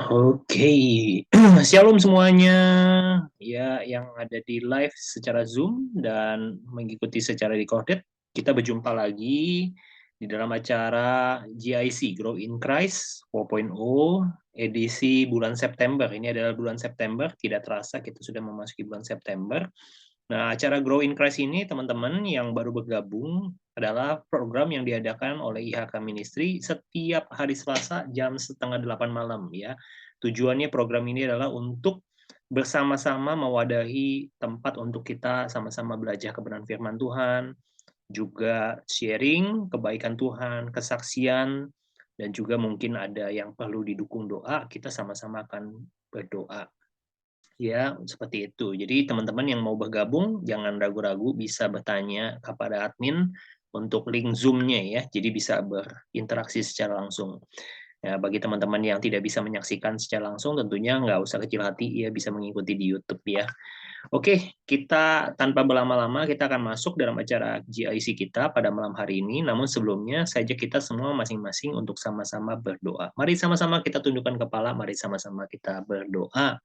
Oke, Shalom semuanya ya yang ada di live secara Zoom dan mengikuti secara recorded. Kita berjumpa lagi di dalam acara GIC Grow in Christ 4.0 edisi bulan September. Ini adalah bulan September, tidak terasa kita sudah memasuki bulan September. Nah, acara Grow in Christ ini teman-teman yang baru bergabung adalah program yang diadakan oleh IHK Ministry setiap hari Selasa jam 7:30 malam ya. Tujuannya program ini adalah untuk bersama-sama mewadahi tempat untuk kita sama-sama belajar kebenaran firman Tuhan, juga sharing kebaikan Tuhan, kesaksian, dan juga mungkin ada yang perlu didukung doa, kita sama-sama akan berdoa. Ya, seperti itu. Jadi teman-teman yang mau bergabung, jangan ragu-ragu bisa bertanya kepada admin untuk link Zoom-nya ya. Jadi bisa berinteraksi secara langsung. Ya, bagi teman-teman yang tidak bisa menyaksikan secara langsung, tentunya nggak usah kecil hati, ya bisa mengikuti di YouTube ya. Oke, kita tanpa berlama-lama, kita akan masuk dalam acara GIC kita pada malam hari ini. Namun sebelumnya, saya ajak kita semua masing-masing untuk sama-sama berdoa. Mari sama-sama kita tundukkan kepala, mari sama-sama kita berdoa.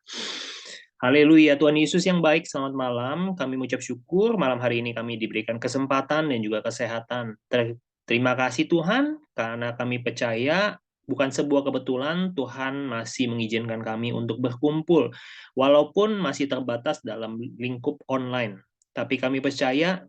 Haleluya, Tuhan Yesus yang baik, selamat malam. Kami mengucap syukur, malam hari ini kami diberikan kesempatan dan juga kesehatan. Terima kasih Tuhan, karena kami percaya bukan sebuah kebetulan Tuhan masih mengizinkan kami untuk berkumpul, walaupun masih terbatas dalam lingkup online. Tapi kami percaya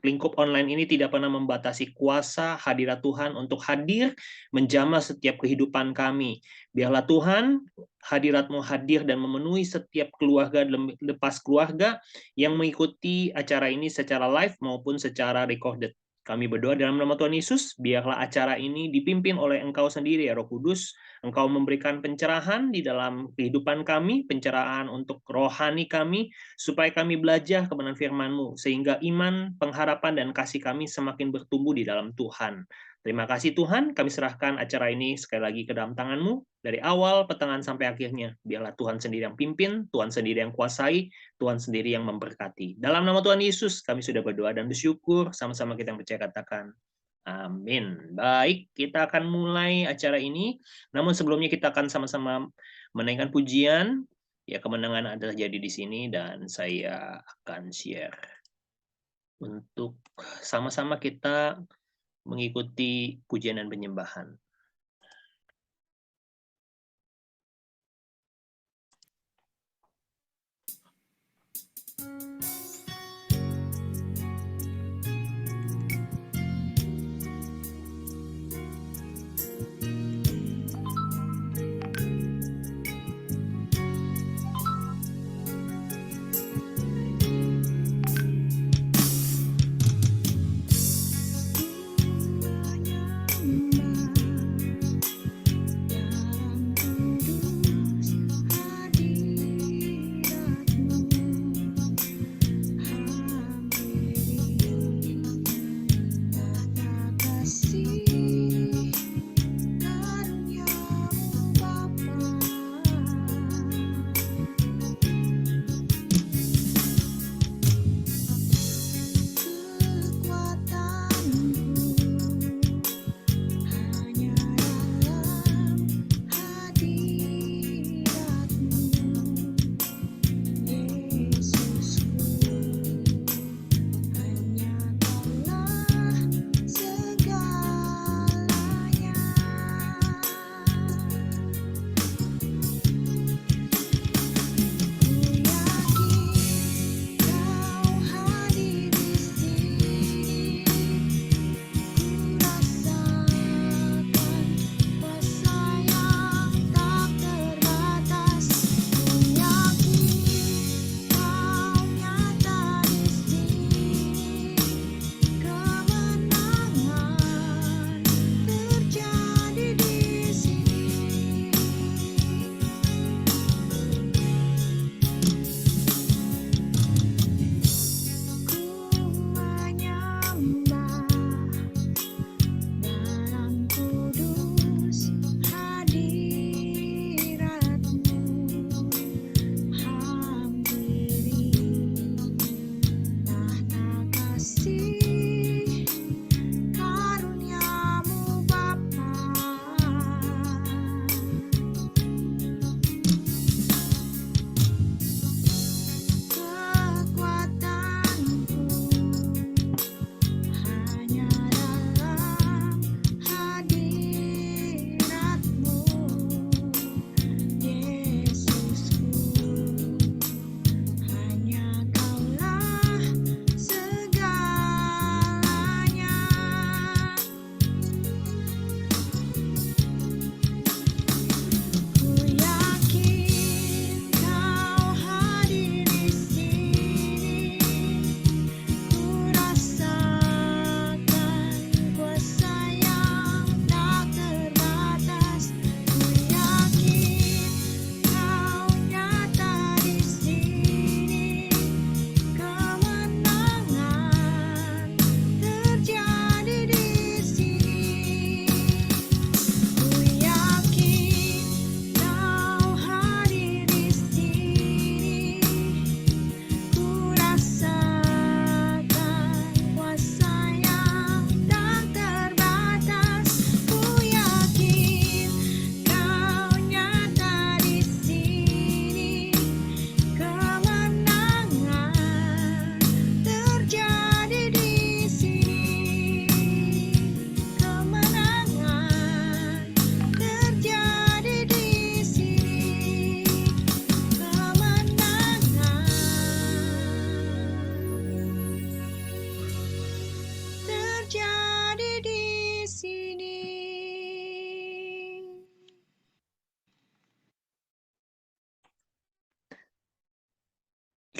lingkup online ini tidak pernah membatasi kuasa hadirat Tuhan untuk hadir menjamah setiap kehidupan kami. Biarlah Tuhan hadirat-Mu hadir dan memenuhi setiap keluarga lepas keluarga yang mengikuti acara ini secara live maupun secara recorded. Kami berdoa dalam nama Tuhan Yesus, biarlah acara ini dipimpin oleh Engkau sendiri, ya Roh Kudus. Engkau memberikan pencerahan di dalam kehidupan kami, pencerahan untuk rohani kami, supaya kami belajar kebenaran firman-Mu, sehingga iman, pengharapan, dan kasih kami semakin bertumbuh di dalam Tuhan. Terima kasih Tuhan, kami serahkan acara ini sekali lagi ke dalam tangan-Mu, dari awal, pertengahan, sampai akhirnya. Biarlah Tuhan sendiri yang pimpin, Tuhan sendiri yang kuasai, Tuhan sendiri yang memberkati. Dalam nama Tuhan Yesus, kami sudah berdoa dan bersyukur, sama-sama kita yang percaya katakan, amin. Baik, kita akan mulai acara ini, namun sebelumnya kita akan sama-sama menaikkan pujian. Ya, kemenangan adalah jadi di sini dan saya akan share untuk sama-sama kita mengikuti pujian dan penyembahan.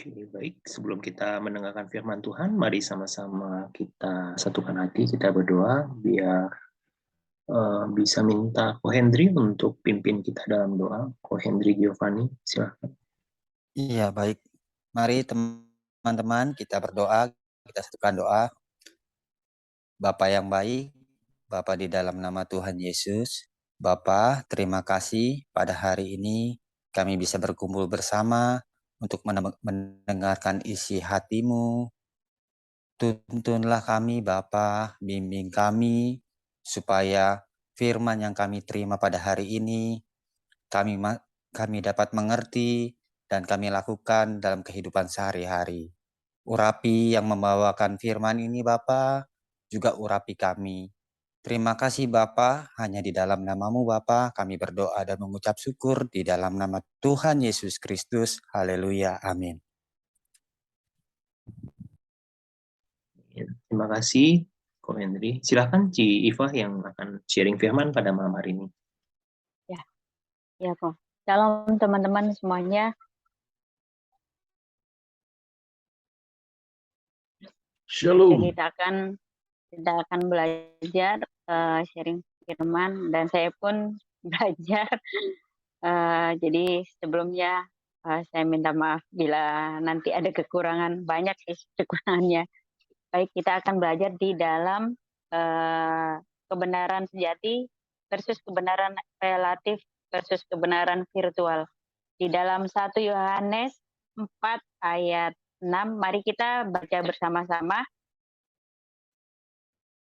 Oke, baik. Sebelum kita mendengarkan firman Tuhan, mari sama-sama kita satukan hati, kita berdoa biar bisa minta Ko Hendri untuk pimpin kita dalam doa. Ko Hendri Giovanni, silahkan. Iya, baik. Mari teman-teman kita berdoa, kita satukan doa. Bapa yang baik, Bapa di dalam nama Tuhan Yesus. Bapa, terima kasih pada hari ini kami bisa berkumpul bersama untuk mendengarkan isi hati-Mu. Tuntunlah kami Bapa, bimbing kami supaya firman yang kami terima pada hari ini kami dapat mengerti dan kami lakukan dalam kehidupan sehari-hari. Urapi yang membawakan firman ini Bapa, juga urapi kami. Terima kasih Bapa, hanya di dalam namamu Bapa kami berdoa dan mengucap syukur di dalam nama Tuhan Yesus Kristus. Haleluya, amin. Terima kasih, Ko Hendri. Silahkan Ci Iva yang akan sharing firman pada malam hari ini. Ya kok. Shalom teman-teman semuanya. Shalom. Kita akan belajar sharing firman dan saya pun belajar. Jadi sebelumnya saya minta maaf bila nanti ada kekurangan, banyak sih kekurangannya. Baik, kita akan belajar di dalam kebenaran sejati versus kebenaran relatif versus kebenaran virtual. Di dalam 1 Yohanes 4 ayat 6, mari kita baca bersama-sama.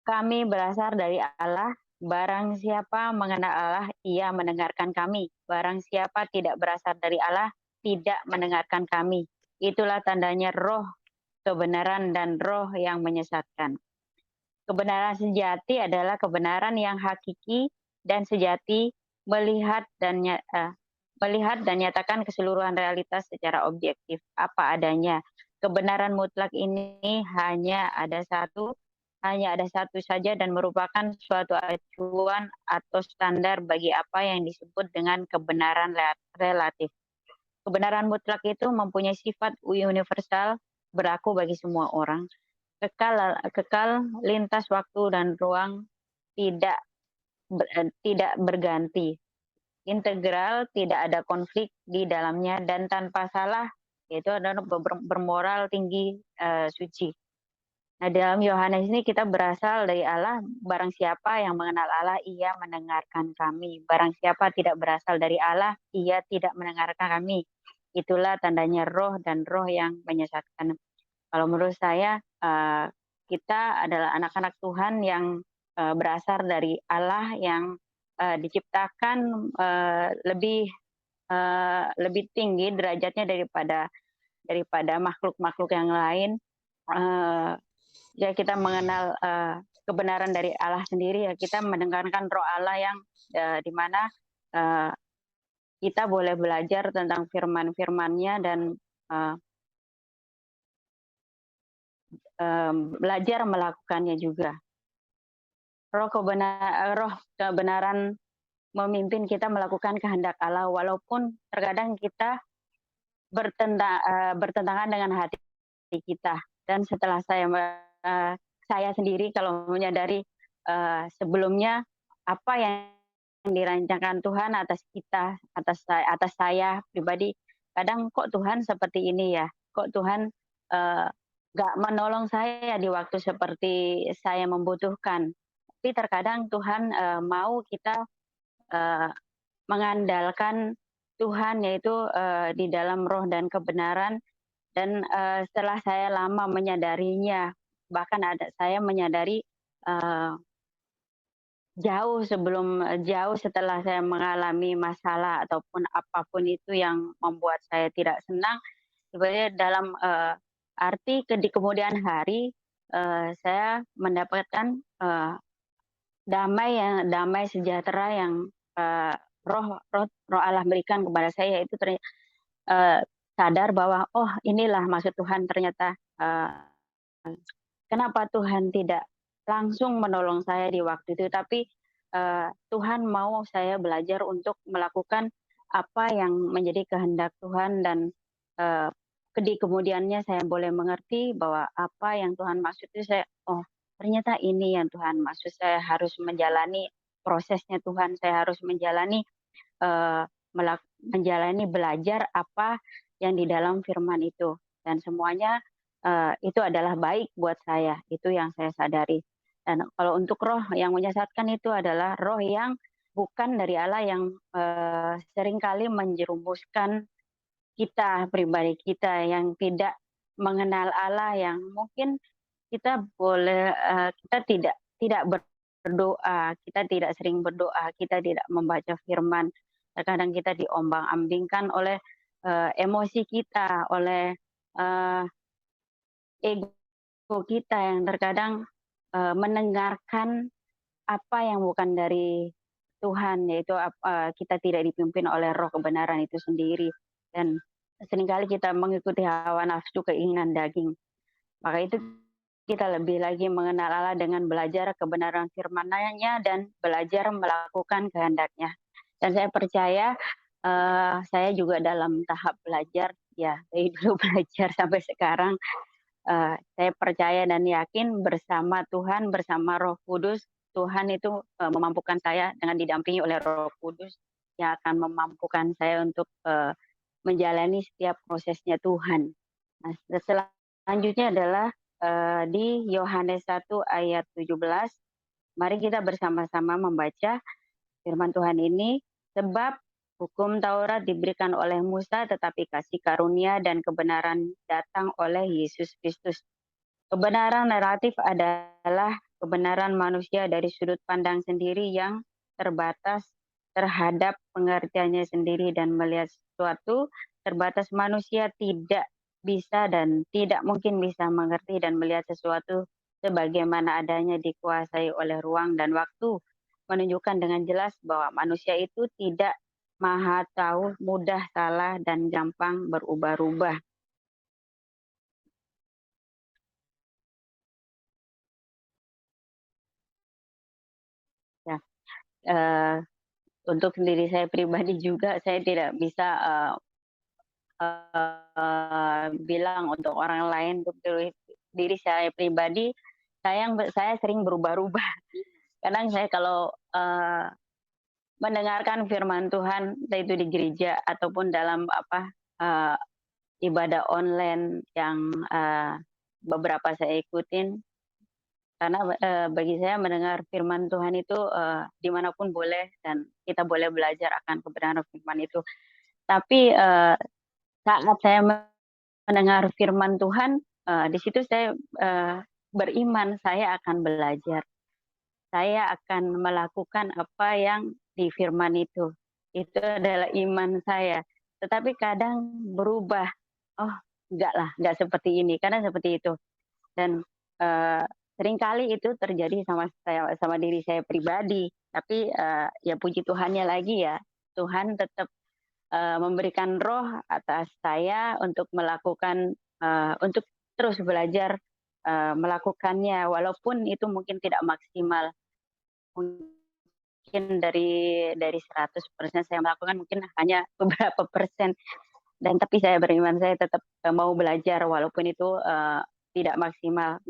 Kami berasal dari Allah, barang siapa mengenal Allah, ia mendengarkan kami. Barang siapa tidak berasal dari Allah, tidak mendengarkan kami. Itulah tandanya roh kebenaran dan roh yang menyesatkan. Kebenaran sejati adalah kebenaran yang hakiki dan sejati, melihat dan nyatakan keseluruhan realitas secara objektif apa adanya. Kebenaran mutlak ini hanya ada satu saja dan merupakan suatu acuan atau standar bagi apa yang disebut dengan kebenaran relatif. Kebenaran mutlak itu mempunyai sifat universal, berlaku bagi semua orang. Kekal lintas waktu dan ruang, tidak berganti, integral, tidak ada konflik di dalamnya, dan tanpa salah, yaitu adalah bermoral tinggi, suci. Nah, dalam Yohanes ini kita berasal dari Allah, barang siapa yang mengenal Allah, ia mendengarkan kami. Barang siapa tidak berasal dari Allah, ia tidak mendengarkan kami. Itulah tandanya roh dan roh yang menyesatkan. Kalau menurut saya, kita adalah anak-anak Tuhan yang berasal dari Allah yang diciptakan lebih tinggi derajatnya daripada makhluk-makhluk yang lain. Ya kita mengenal kebenaran dari Allah sendiri, ya kita mendengarkan roh Allah yang di mana kita boleh belajar tentang firman-firmannya dan belajar melakukannya juga. Roh kebenaran memimpin kita melakukan kehendak Allah, walaupun terkadang kita bertentangan dengan hati kita. Dan setelah saya sendiri kalau menyadari sebelumnya apa yang dirancangkan Tuhan atas kita, atas saya pribadi, kadang kok Tuhan seperti ini ya, kok Tuhan nggak menolong saya di waktu seperti saya membutuhkan. Tapi terkadang Tuhan mau kita mengandalkan Tuhan, yaitu di dalam roh dan kebenaran. Dan setelah saya lama menyadarinya, bahkan saya menyadari jauh setelah saya mengalami masalah ataupun apapun itu yang membuat saya tidak senang, sebenarnya dalam arti di kemudian hari saya mendapatkan damai sejahtera yang roh Allah berikan kepada saya, itu sadar bahwa oh inilah maksud Tuhan ternyata. Kenapa Tuhan tidak langsung menolong saya di waktu itu, tapi Tuhan mau saya belajar untuk melakukan apa yang menjadi kehendak Tuhan dan di kemudiannya saya boleh mengerti bahwa apa yang Tuhan maksud itu oh ternyata ini yang Tuhan maksud, saya harus menjalani prosesnya Tuhan, saya harus menjalani eee, menjalani belajar apa yang di dalam firman itu, dan semuanya, itu adalah baik buat saya, itu yang saya sadari. Dan kalau untuk roh yang menyesatkan itu adalah roh yang bukan dari Allah, yang seringkali menjerumuskan kita, pribadi kita yang tidak mengenal Allah, yang mungkin kita boleh kita tidak berdoa, kita tidak sering berdoa, kita tidak membaca firman. Terkadang kita diombang-ambingkan oleh emosi kita, oleh eh, ego kita yang terkadang mendengarkan apa yang bukan dari Tuhan, yaitu kita tidak dipimpin oleh roh kebenaran itu sendiri. Dan seringkali kita mengikuti hawa nafsu, keinginan daging. Maka itu kita lebih lagi mengenal Allah dengan belajar kebenaran firman-Nya dan belajar melakukan kehendak-Nya. Dan saya percaya saya juga dalam tahap belajar, ya dari dulu belajar sampai sekarang. Saya percaya dan yakin bersama Tuhan, bersama Roh Kudus, Tuhan itu memampukan saya dengan didampingi oleh Roh Kudus yang akan memampukan saya untuk menjalani setiap prosesnya Tuhan. Nah, selanjutnya adalah di Yohanes 1 ayat 17. Mari kita bersama-sama membaca firman Tuhan ini. Sebab hukum Taurat diberikan oleh Musa, tetapi kasih karunia dan kebenaran datang oleh Yesus Kristus. Kebenaran relatif adalah kebenaran manusia dari sudut pandang sendiri yang terbatas terhadap pengertiannya sendiri, dan melihat sesuatu terbatas. Manusia tidak bisa dan tidak mungkin bisa mengerti dan melihat sesuatu sebagaimana adanya, dikuasai oleh ruang dan waktu, menunjukkan dengan jelas bahwa manusia itu tidak maha tahu, mudah salah, dan gampang berubah-ubah. Ya, untuk diri saya pribadi juga, saya tidak bisa bilang untuk orang lain. Untuk diri saya pribadi, saya sering berubah-ubah. Kadang saya kalau mendengarkan firman Tuhan, entah itu di gereja ataupun dalam uh, ibadah online yang beberapa saya ikutin, karena bagi saya mendengar firman Tuhan itu dimanapun boleh, dan kita boleh belajar akan kebenaran firman itu. Tapi saat saya mendengar firman Tuhan, di situ saya beriman, saya akan belajar, saya akan melakukan apa yang di firman itu. Itu adalah iman saya. Tetapi kadang berubah, oh enggak lah, enggak seperti ini, karena seperti itu. Dan seringkali itu terjadi sama diri saya pribadi. Tapi ya puji Tuhannya lagi ya, Tuhan tetap memberikan roh atas saya untuk melakukan, untuk terus belajar melakukannya, walaupun itu mungkin tidak maksimal. Mungkin dari 100% saya melakukan, mungkin hanya beberapa persen. Dan tapi saya beriman, saya tetap mau belajar walaupun itu tidak maksimal.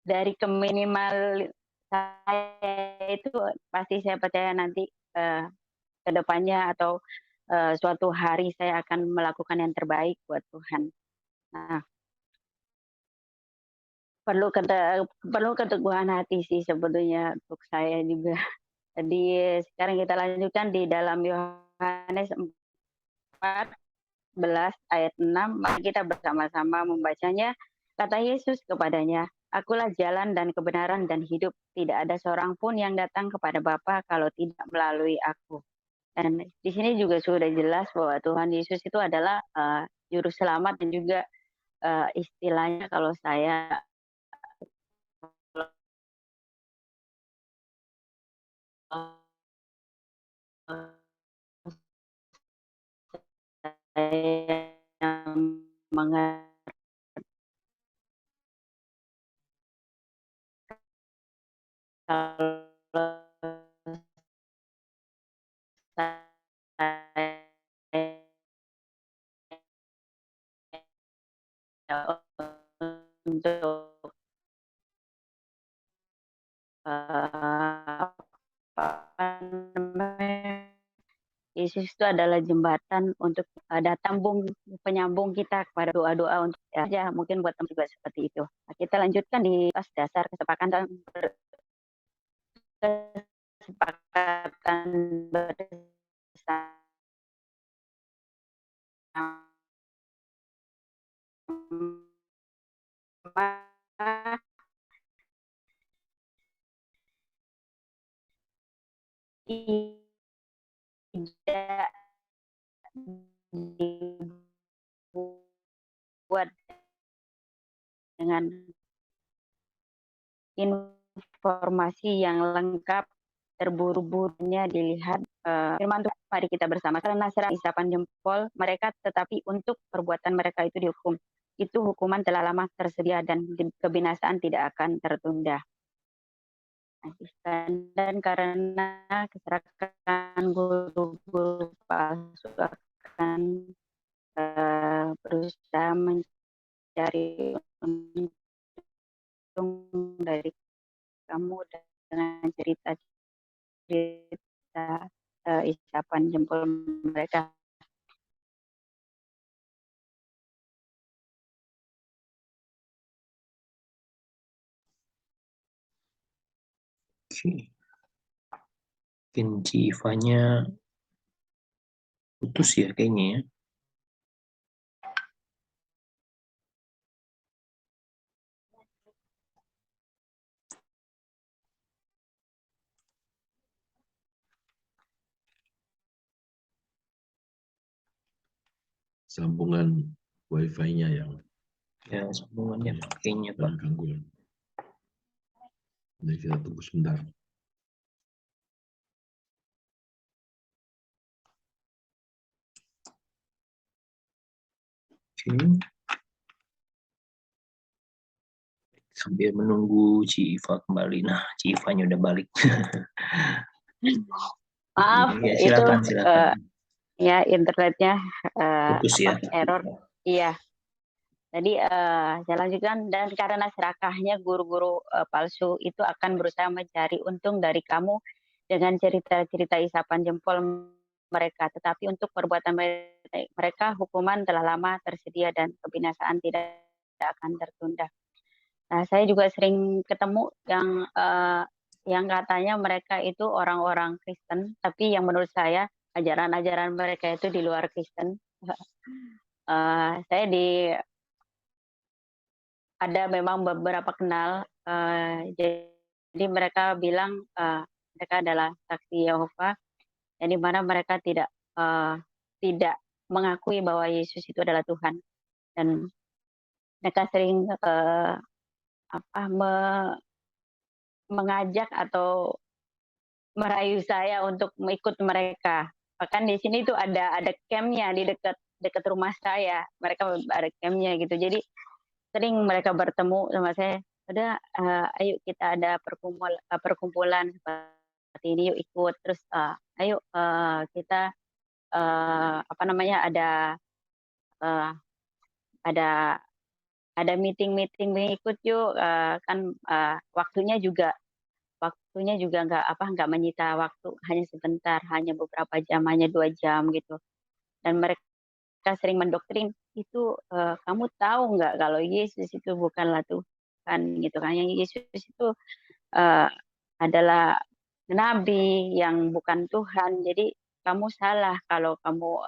Dari keminimal saya itu, pasti saya percaya nanti ke depannya atau suatu hari saya akan melakukan yang terbaik buat Tuhan. Nah, perlu keteguhan hati sih sebetulnya untuk saya juga. Jadi sekarang kita lanjutkan di dalam Yohanes 14 ayat 6. Mari kita bersama-sama membacanya. Kata Yesus kepadanya, "Akulah jalan dan kebenaran dan hidup. Tidak ada seorang pun yang datang kepada Bapa kalau tidak melalui aku." Dan di sini juga sudah jelas bahwa Tuhan Yesus itu adalah juru selamat, dan juga istilahnya kalau saya mengerti kalau saya Yesus itu adalah jembatan untuk penyambung kita kepada doa-doa untuk aja mungkin buat teman juga seperti itu. Nah, kita lanjutkan di pas dasar kesepakatan bersama tidak dibuat dengan informasi yang lengkap, terburu-burunya dilihat firman Tuhan. Mari kita bersama karena serang isapan jempol mereka, tetapi untuk perbuatan mereka itu dihukum. Itu hukuman telah lama tersedia dan kebinasaan tidak akan tertunda. Dan karena keserakahan guru-guru palsu akan berusaha mencari untung dari kamu dengan cerita isapan jempol mereka. Oke. Mungkin Civanya putus ya kayaknya ya. Sambungan wifi-nya yang Ya, sambungannya kayaknya Pak. gangguan. Jadi kita tunggu sebentar. Oke. Sambil menunggu Civa kembali. Nah, Civanya udah balik. Maaf, Ya, silakan, itu silakan. ya internetnya Putus ya. error. Iya. Jadi saya lanjutkan, dan karena serakahnya guru-guru palsu itu akan berusaha mencari untung dari kamu dengan cerita-cerita isapan jempol mereka, tetapi untuk perbuatan mereka hukuman telah lama tersedia dan kebinasaan tidak akan tertunda. Nah, saya juga sering ketemu yang katanya mereka itu orang-orang Kristen, tapi yang menurut saya ajaran-ajaran mereka itu di luar Kristen. Saya ada memang beberapa kenal, jadi mereka bilang mereka adalah saksi Yehova, yang di mana mereka tidak mengakui bahwa Yesus itu adalah Tuhan, dan mereka sering mengajak atau merayu saya untuk mengikut mereka. Bahkan di sini tuh ada campnya di dekat rumah saya. Mereka ada campnya gitu. Jadi sering mereka bertemu sama saya. Udah, ayo kita ada perkumpulan seperti ini, yuk ikut. Terus ayo kita uh, ada ada meeting ikut yuk. Kan waktunya juga nggak menyita waktu, hanya sebentar, hanya beberapa jam, hanya 2 jam gitu. Dan mereka sering mendoktrin, itu kamu tahu nggak kalau Yesus itu bukanlah Tuhan gitu kan, yang Yesus itu adalah nabi yang bukan Tuhan. Jadi kamu salah kalau kamu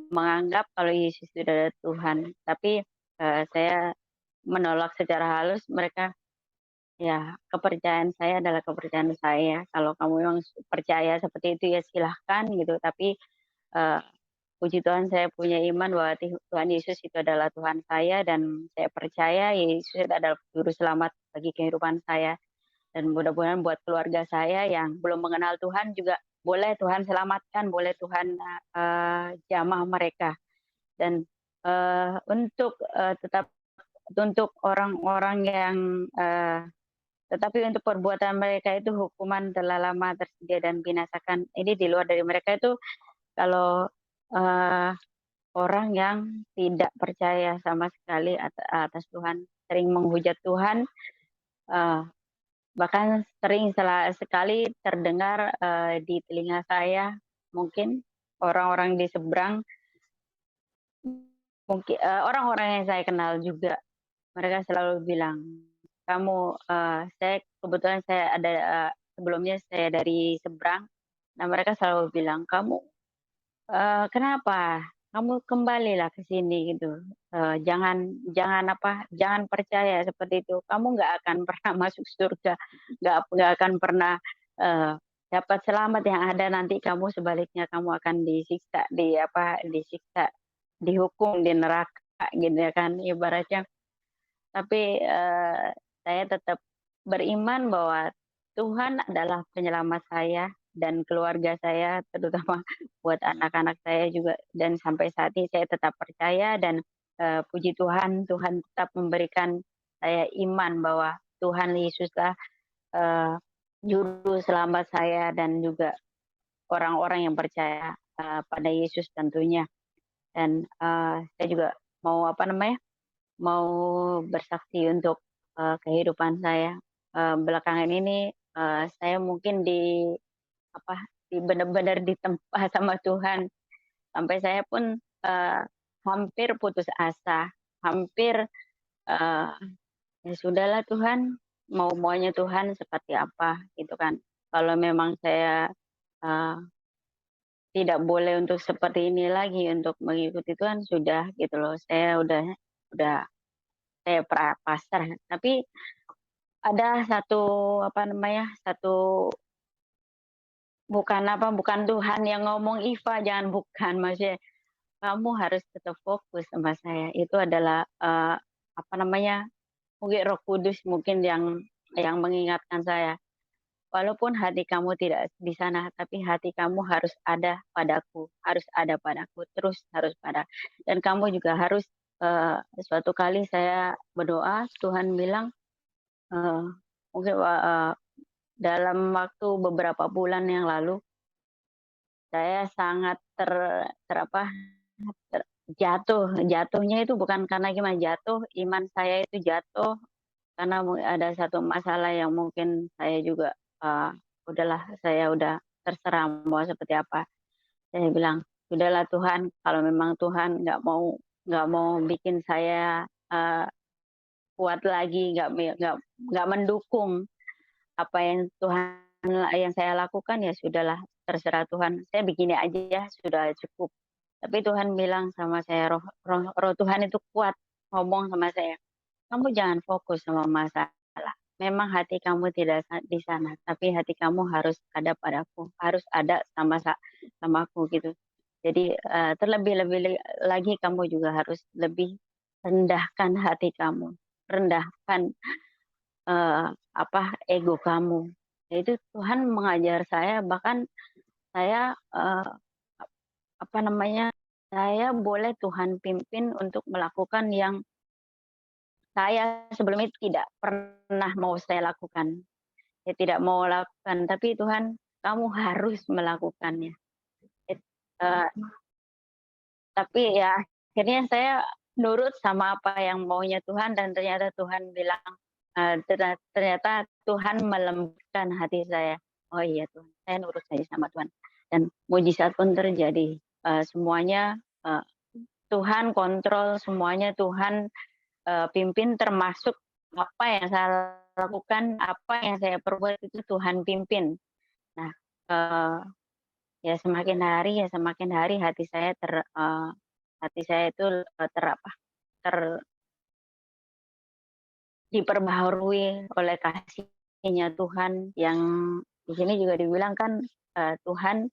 menganggap kalau Yesus itu adalah Tuhan. Tapi saya menolak secara halus mereka. Ya, kepercayaan saya adalah kepercayaan saya. Kalau kamu memang percaya seperti itu ya silahkan gitu. Tapi eh, puji Tuhan saya punya iman bahwa Tuhan Yesus itu adalah Tuhan saya, dan saya percaya Yesus adalah juru selamat bagi kehidupan saya. Dan mudah-mudahan buat keluarga saya yang belum mengenal Tuhan juga boleh Tuhan selamatkan, boleh Tuhan jamah mereka. Dan tetap untuk orang-orang yang tetapi untuk perbuatan mereka itu hukuman telah lama tersedia dan binasakan. Ini di luar dari mereka itu kalau orang yang tidak percaya sama sekali atas Tuhan, sering menghujat Tuhan, bahkan sering sekali terdengar di telinga saya mungkin orang-orang di seberang, mungkin orang-orang yang saya kenal juga, mereka selalu bilang, "Kamu," saya kebetulan saya ada, sebelumnya saya dari seberang, nah mereka selalu bilang, "Kamu, kenapa? Kamu kembalilah ke sini," gitu, "jangan jangan apa, jangan percaya seperti itu, kamu nggak akan pernah masuk surga, nggak akan pernah, eee, dapat selamat, yang ada nanti kamu sebaliknya kamu akan disiksa, disiksa, dihukum di neraka," gitu ya kan ibaratnya. Tapi, saya tetap beriman bahwa Tuhan adalah penyelamat saya dan keluarga saya, terutama buat anak-anak saya juga, dan sampai saat ini saya tetap percaya dan, puji Tuhan, Tuhan tetap memberikan saya iman bahwa Tuhan Yesuslah, eee, juru selamat saya dan juga orang-orang yang percaya, pada Yesus tentunya. Dan, saya juga mau apa namanya, mau bersaksi untuk, kehidupan saya, belakangan ini, saya mungkin apa, benar-benar ditempa sama Tuhan, sampai saya pun, hampir putus asa, hampir, eee, ya sudahlah Tuhan, maunya Tuhan seperti apa, gitu kan. Kalau memang saya, eee, tidak boleh untuk seperti ini lagi, untuk mengikuti Tuhan, sudah gitu loh, saya udah saya pasrah. Tapi ada satu, apa namanya, bukan Tuhan yang ngomong, "Iva, jangan," bukan, maksudnya kamu harus tetap fokus sama saya. Itu adalah, apa namanya, mungkin Roh Kudus mungkin yang mengingatkan saya, "Walaupun hati kamu tidak di sana, tapi hati kamu harus ada padaku, terus harus dan kamu juga harus," suatu kali saya berdoa, Tuhan bilang, eee, mungkin dalam waktu beberapa bulan yang lalu, saya sangat ter apa, ter jatuhnya itu bukan karena gimana, iman saya itu jatuh karena ada satu masalah yang mungkin saya juga, udahlah saya udah terserah mau seperti apa. Saya bilang, "Sudahlah Tuhan, kalau memang Tuhan nggak mau bikin saya, kuat lagi, nggak mendukung apa yang yang saya lakukan, ya sudahlah, terserah Tuhan. Saya begini aja sudah cukup." Tapi Tuhan bilang sama saya, roh roh roh Tuhan itu kuat ngomong sama saya, "Kamu jangan fokus sama masalah. Memang hati kamu tidak di sana, tapi hati kamu harus ada padaku, harus ada sama aku," gitu. Jadi, terlebih-lebih lagi kamu juga harus lebih rendahkan hati kamu, rendahkan, ego kamu. Ya itu Tuhan mengajar saya, bahkan saya, apa namanya, saya boleh Tuhan pimpin untuk melakukan yang saya sebelumnya tidak pernah mau saya lakukan. Saya tidak mau lakukan, tapi Tuhan, kamu harus melakukannya. It eee, tapi ya akhirnya saya nurut sama apa yang maunya Tuhan, dan ternyata Tuhan bilang, ternyata Tuhan melembutkan hati saya. Oh iya Tuhan, saya nurut saja sama Tuhan, dan mujizat pun terjadi. Semuanya, Tuhan kontrol semuanya, Tuhan, pimpin, termasuk apa yang saya lakukan, apa yang saya perbuat itu Tuhan pimpin. Nah, eee, ya semakin hari hati saya itu, ter diperbaharui oleh kasih-Nya Tuhan, yang di sini juga dibilang kan, Tuhan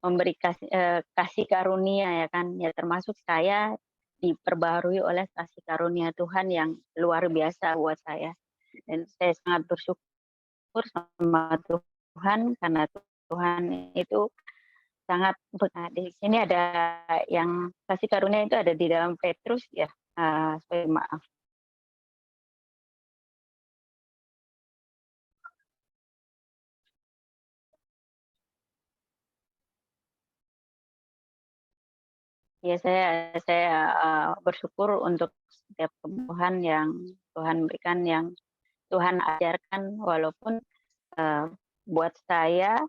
memberi kasih karunia ya kan, ya termasuk saya diperbaharui oleh kasih karunia Tuhan yang luar biasa buat saya. Dan saya sangat bersyukur sama Tuhan, karena Tuhan itu sangat di sini ada yang kasih karunia itu ada di dalam Petrus ya, maaf. Ya saya, bersyukur untuk setiap kebutuhan yang Tuhan berikan, yang Tuhan ajarkan, walaupun, eee, buat saya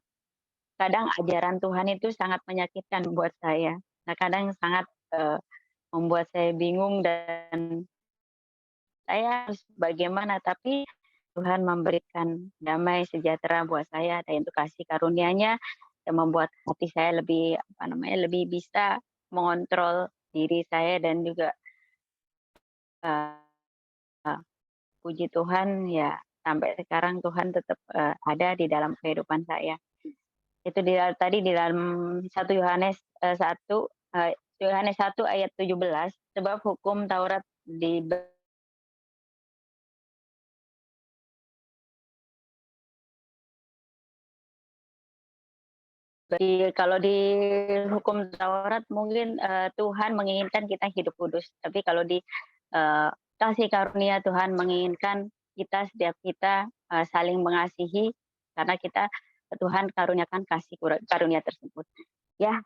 kadang ajaran Tuhan itu sangat menyakitkan buat saya. Nah, kadang sangat membuat saya bingung dan saya harus bagaimana, tapi Tuhan memberikan damai sejahtera buat saya dan itu kasih karunia-Nya yang membuat hati saya lebih lebih bisa mengontrol diri saya dan juga eh, puji Tuhan ya sampai sekarang Tuhan tetap ada di dalam kehidupan saya. Itu tadi di dalam 1 Yohanes 1 ayat 17, sebab hukum Taurat kalau di hukum Taurat mungkin Tuhan menginginkan kita hidup kudus, tapi kalau di kasih karunia Tuhan menginginkan setiap kita saling mengasihi karena Tuhan karuniakan kasih karunia tersebut. Ya,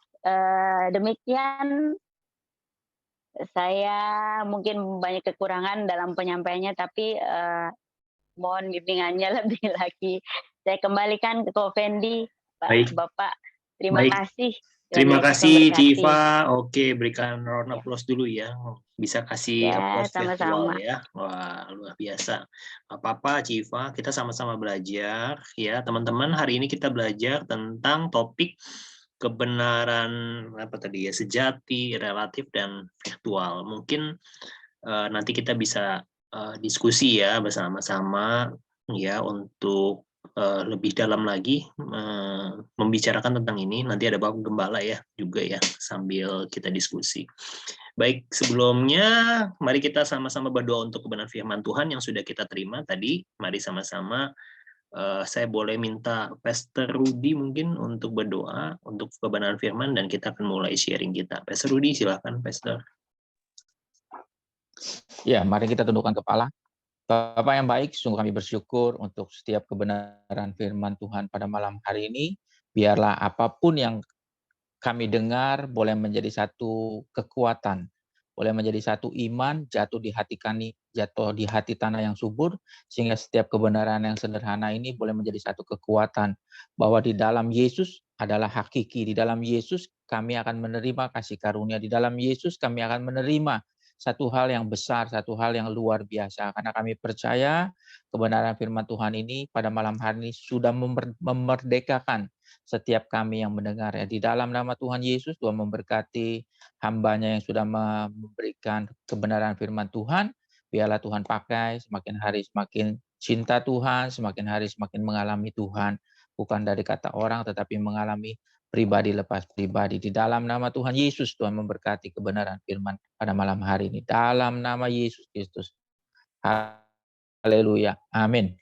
demikian saya mungkin banyak kekurangan dalam penyampaiannya, tapi mohon bimbingannya lebih lagi. Saya kembalikan ke Ko Fendi, Baik. Bapak. Terima Baik. kasih. Terima Tuhan Yesus kasih, memberkati. Civa. Oke, berikan round of applause dulu ya. Bisa kasih Ya, applause virtual sama-sama. ya. Wah, luar biasa. Apa-apa, Civa, kita sama-sama belajar ya. Teman-teman, hari ini kita belajar tentang topik kebenaran apa tadi ya, sejati, relatif, dan virtual. Mungkin nanti kita bisa diskusi ya bersama-sama ya untuk lebih dalam lagi membicarakan tentang ini. Nanti ada Bapak Gembala ya juga ya sambil kita diskusi. Baik, sebelumnya mari kita sama-sama berdoa untuk kebenaran firman Tuhan yang sudah kita terima tadi. Mari sama-sama saya boleh minta Pastor Rudy mungkin untuk berdoa untuk kebenaran firman dan kita akan mulai sharing kita. Pastor Rudy, silakan Pastor. Ya, mari kita tundukkan kepala. Bapak yang baik, sungguh kami bersyukur untuk setiap kebenaran firman Tuhan pada malam hari ini. Biarlah apapun yang kami dengar boleh menjadi satu kekuatan, boleh menjadi satu iman jatuh di hati kami, jatuh di hati tanah yang subur, sehingga setiap kebenaran yang sederhana ini boleh menjadi satu kekuatan bahwa di dalam Yesus adalah hakiki, di dalam Yesus kami akan menerima kasih karunia, di dalam Yesus kami akan menerima satu hal yang besar, satu hal yang luar biasa, karena kami percaya kebenaran firman Tuhan ini pada malam hari ini sudah memerdekakan setiap kami yang mendengar ya. Di dalam nama Tuhan Yesus, Tuhan memberkati hambanya yang sudah memberikan kebenaran firman Tuhan. Biarlah Tuhan pakai semakin hari semakin cinta Tuhan, semakin hari semakin mengalami Tuhan. Bukan dari kata orang, tetapi mengalami pribadi lepas pribadi. Di dalam nama Tuhan Yesus, Tuhan memberkati kebenaran firman pada malam hari ini. Dalam nama Yesus Kristus. Haleluya. Amin.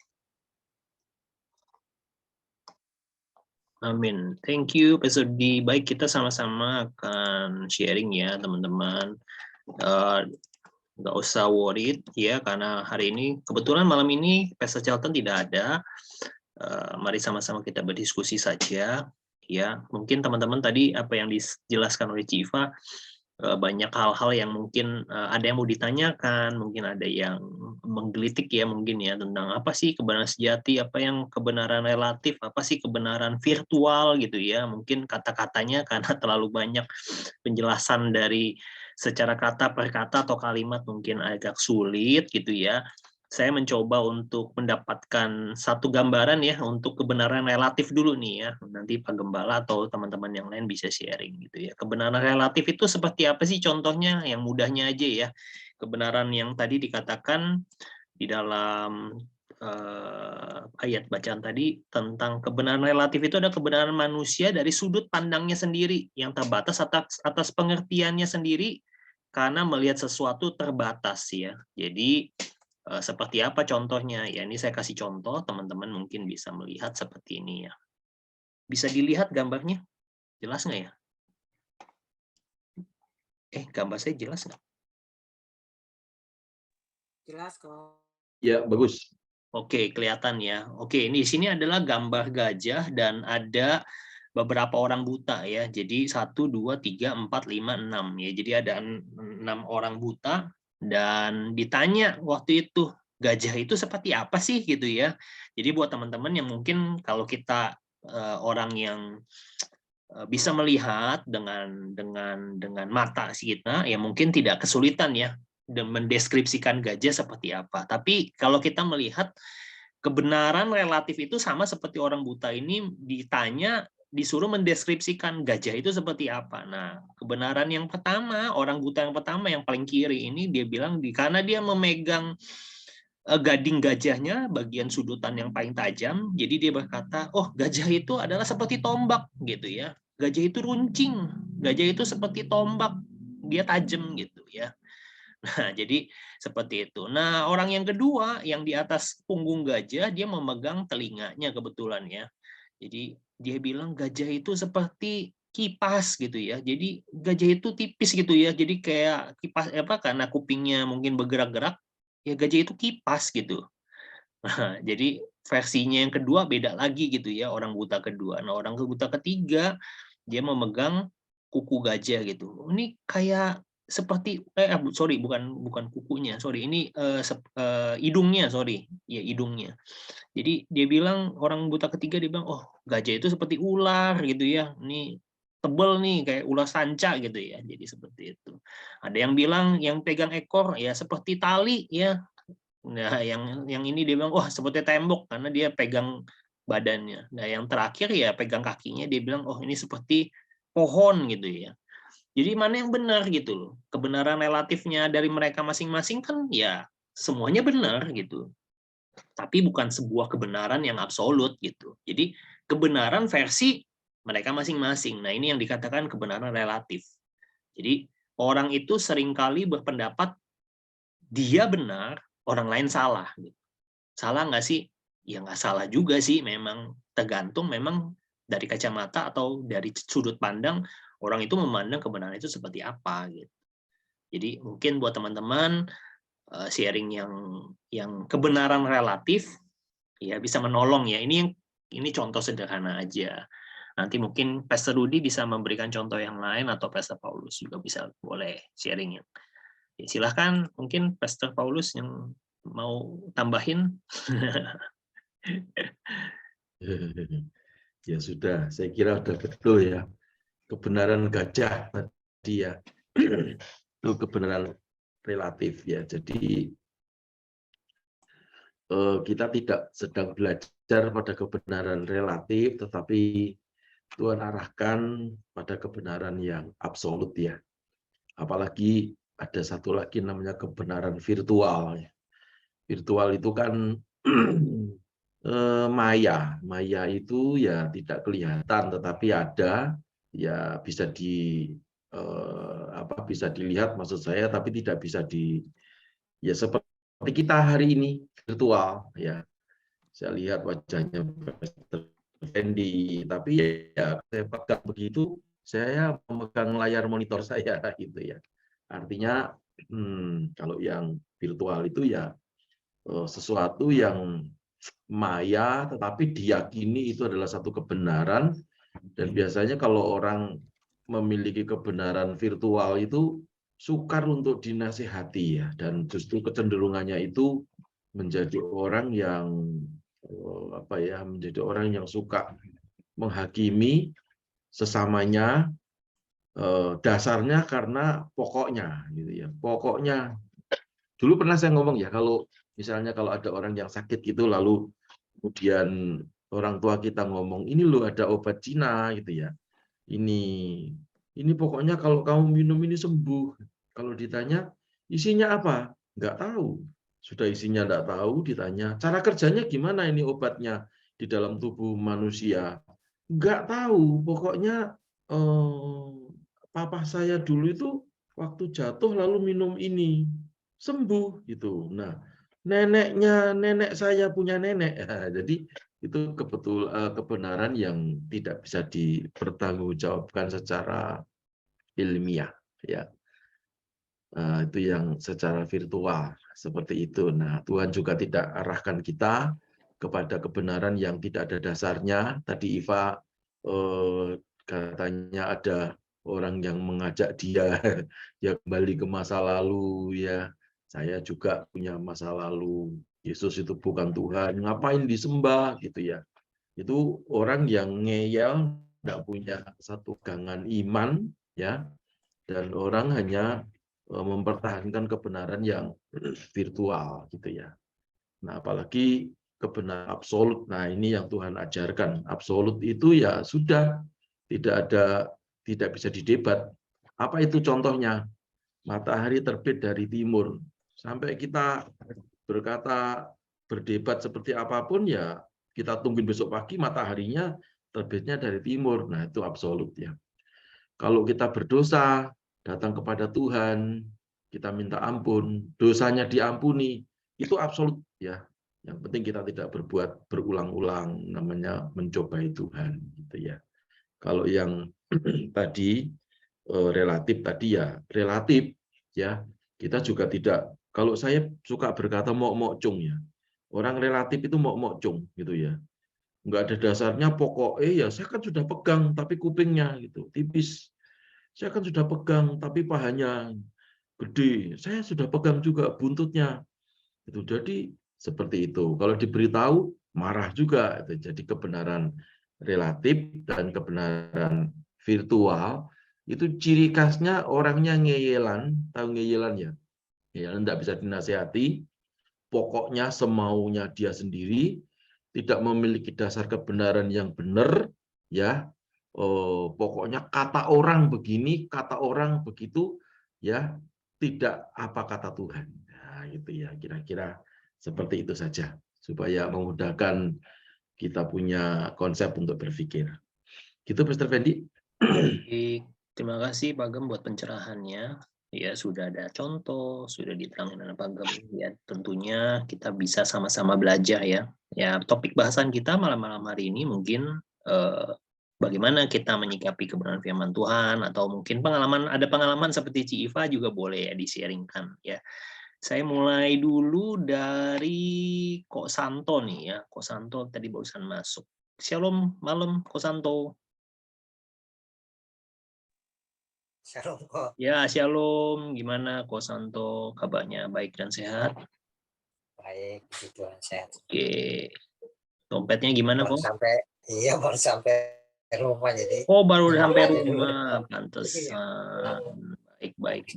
Amin. Thank you, Pastor D. Baik, kita sama-sama akan sharing ya, teman-teman. Nggak usah worried ya, karena hari ini, kebetulan malam ini Pastor Charlton tidak ada. Mari sama-sama kita berdiskusi saja. Ya, mungkin teman-teman tadi apa yang dijelaskan oleh Civa, banyak hal-hal yang mungkin ada yang mau ditanyakan, mungkin ada yang menggelitik ya mungkin ya tentang apa sih kebenaran sejati, apa yang kebenaran relatif, apa sih kebenaran virtual gitu ya. Mungkin kata-katanya karena terlalu banyak penjelasan dari secara kata per kata atau kalimat mungkin agak sulit gitu ya. Saya mencoba untuk mendapatkan satu gambaran ya untuk kebenaran relatif dulu nih ya. Nanti Pak Gembala atau teman-teman yang lain bisa sharing gitu ya. Kebenaran relatif itu seperti apa sih contohnya? Yang mudahnya aja ya. Kebenaran yang tadi dikatakan di dalam ayat bacaan tadi tentang kebenaran relatif itu ada kebenaran manusia dari sudut pandangnya sendiri yang terbatas atas pengertiannya sendiri karena melihat sesuatu terbatas ya. Jadi seperti apa contohnya? Ya, ini saya kasih contoh, teman-teman mungkin bisa melihat seperti ini ya. Bisa dilihat gambarnya? Jelas nggak ya? Gambar saya jelas nggak? Jelas kok. Ya, bagus. Oke, kelihatan ya. Oke, ini di sini adalah gambar gajah dan ada beberapa orang buta ya. Jadi 1, 2, 3, 4, 5, 6 ya. Jadi ada 6 orang buta dan ditanya waktu itu gajah itu seperti apa sih gitu ya. Jadi buat teman-teman yang mungkin kalau kita orang yang bisa melihat dengan mata kita, ya mungkin tidak kesulitan ya dan mendeskripsikan gajah seperti apa. Tapi kalau kita melihat kebenaran relatif itu sama seperti orang buta ini disuruh mendeskripsikan gajah itu seperti apa. Nah, kebenaran yang pertama, orang buta yang pertama yang paling kiri ini dia bilang karena dia memegang gading gajahnya, bagian sudutan yang paling tajam, jadi dia berkata, oh gajah itu adalah seperti tombak gitu ya. Gajah itu runcing, gajah itu seperti tombak, dia tajam gitu ya. Nah, jadi seperti itu. Nah, orang yang kedua yang di atas punggung gajah, dia memegang telinganya kebetulan ya. Jadi dia bilang gajah itu seperti kipas gitu ya. Jadi gajah itu tipis gitu ya. Jadi kayak kipas karena kupingnya mungkin bergerak-gerak, ya gajah itu kipas gitu. Nah, jadi versinya yang kedua beda lagi gitu ya, orang buta kedua. Nah, orang buta ketiga dia memegang kuku gajah gitu. Ini kayak seperti sorry bukan kukunya, sorry ini hidungnya, sorry ya hidungnya. Jadi dia bilang orang buta ketiga dia bilang, oh gajah itu seperti ular gitu ya, ini tebel nih kayak ular sanca gitu ya. Jadi seperti itu. Ada yang bilang yang pegang ekor ya seperti tali ya. Nah, yang ini dia bilang, wah seperti tembok karena dia pegang badannya. Nah, yang terakhir ya pegang kakinya, dia bilang, oh ini seperti pohon gitu ya. Jadi mana yang benar gitu loh. Kebenaran relatifnya dari mereka masing-masing kan ya semuanya benar gitu. Tapi bukan sebuah kebenaran yang absolut gitu. Jadi kebenaran versi mereka masing-masing. Nah, ini yang dikatakan kebenaran relatif. Jadi orang itu seringkali berpendapat dia benar, orang lain salah. Salah nggak sih? Ya nggak salah juga sih, memang tergantung memang dari kacamata atau dari sudut pandang orang itu memandang kebenaran itu seperti apa gitu. Jadi mungkin buat teman-teman sharing yang kebenaran relatif ya bisa menolong ya. Ini contoh sederhana aja. Nanti mungkin Pastor Rudy bisa memberikan contoh yang lain atau Pastor Paulus juga bisa boleh sharing. Ya, silahkan mungkin Pastor Paulus yang mau tambahin. Ya sudah, saya kira sudah betul ya. Kebenaran gajah tadi ya, itu kebenaran relatif ya. Jadi kita tidak sedang belajar pada kebenaran relatif, tetapi Tuhan arahkan pada kebenaran yang absolut ya. Apalagi ada satu lagi namanya kebenaran virtual. Virtual itu kan maya. Maya itu ya tidak kelihatan, tetapi ada, ya bisa bisa dilihat maksud saya, tapi tidak bisa ya seperti kita hari ini virtual ya. Saya lihat wajahnya Pastor Fendi, tapi ya saya pegang begitu, saya memegang layar monitor saya gitu ya. Artinya kalau yang virtual itu ya sesuatu yang maya tetapi diyakini itu adalah satu kebenaran, dan biasanya kalau orang memiliki kebenaran virtual itu sukar untuk dinasihati ya, dan justru kecenderungannya itu menjadi orang yang menjadi orang yang suka menghakimi sesamanya, dasarnya karena pokoknya gitu ya. Pokoknya dulu pernah saya ngomong ya, kalau misalnya kalau ada orang yang sakit gitu lalu kemudian orang tua kita ngomong, ini loh ada obat Cina gitu ya. Ini pokoknya kalau kamu minum ini sembuh. Kalau ditanya isinya apa? Nggak tahu. Sudah isinya nggak tahu, ditanya cara kerjanya gimana ini obatnya di dalam tubuh manusia. Nggak tahu. Pokoknya papa saya dulu itu waktu jatuh lalu minum ini sembuh gitu. Nah, nenek saya punya nenek. Jadi itu kebenaran yang tidak bisa dipertanggungjawabkan secara ilmiah ya. Itu yang secara virtual seperti itu. Nah, Tuhan juga tidak arahkan kita kepada kebenaran yang tidak ada dasarnya. Tadi Iva katanya ada orang yang mengajak dia ya kembali ke masa lalu ya. Saya juga punya masa lalu. Yesus itu bukan Tuhan, ngapain disembah gitu ya. Itu orang yang ngeyel, tidak punya satu pegangan iman, ya, dan orang hanya mempertahankan kebenaran yang virtual, gitu ya. Nah, apalagi kebenaran absolut. Nah, ini yang Tuhan ajarkan. Absolut itu ya sudah tidak bisa didebat. Apa itu contohnya? Matahari terbit dari timur. Sampai kita berkata berdebat seperti apapun, ya kita tungguin besok pagi mataharinya terbitnya dari timur. Nah, itu absolut ya. Kalau kita berdosa, datang kepada Tuhan, kita minta ampun, dosanya diampuni, itu absolut ya. Yang penting kita tidak berbuat berulang-ulang, namanya mencobai Tuhan, gitu ya. Kalau yang tadi relatif tadi ya relatif ya. Kita juga tidak, kalau saya suka berkata mok-mok cung ya. Orang relatif itu mok-mok cung gitu ya. Enggak ada dasarnya, pokoknya ya saya kan sudah pegang tapi kupingnya gitu tipis. Saya kan sudah pegang tapi pahanya gede. Saya sudah pegang juga buntutnya. Itu jadi seperti itu. Kalau diberitahu marah juga. Jadi kebenaran relatif dan kebenaran virtual itu ciri khasnya orangnya ngeyelan, tahu ngeyelan ya? Ngeyelan tidak bisa dinasihati, pokoknya semaunya dia sendiri, tidak memiliki dasar kebenaran yang benar, ya. Pokoknya kata orang begini, kata orang begitu, ya, tidak apa kata Tuhan. Nah, itu ya, kira-kira seperti itu saja supaya memudahkan kita punya konsep untuk berpikir. Gitu, Pastor Fendi. Baik, terima kasih Pak Gem buat pencerahannya. Ya, sudah ada contoh, sudah diterangkan oleh Pak Gem. Ya, tentunya kita bisa sama-sama belajar ya. Ya, topik bahasan kita malam-malam hari ini mungkin bagaimana kita menyikapi kebenaran firman Tuhan, atau mungkin ada pengalaman seperti Ci Iva juga boleh ya di-sharingkan ya. Saya mulai dulu dari Kok Santo nih ya. Kok Santo tadi barusan masuk. Shalom malam Kok Santo. Shalom kok. Ya, shalom. Gimana Kok Santo? Kabarnya baik dan sehat? Baik, puji Tuhan sehat. Oke. Dompetnya gimana Baru kok? baru sampai rumah jadi. Oh, baru sampai aja dulu. rumah. Pantesan. Baik.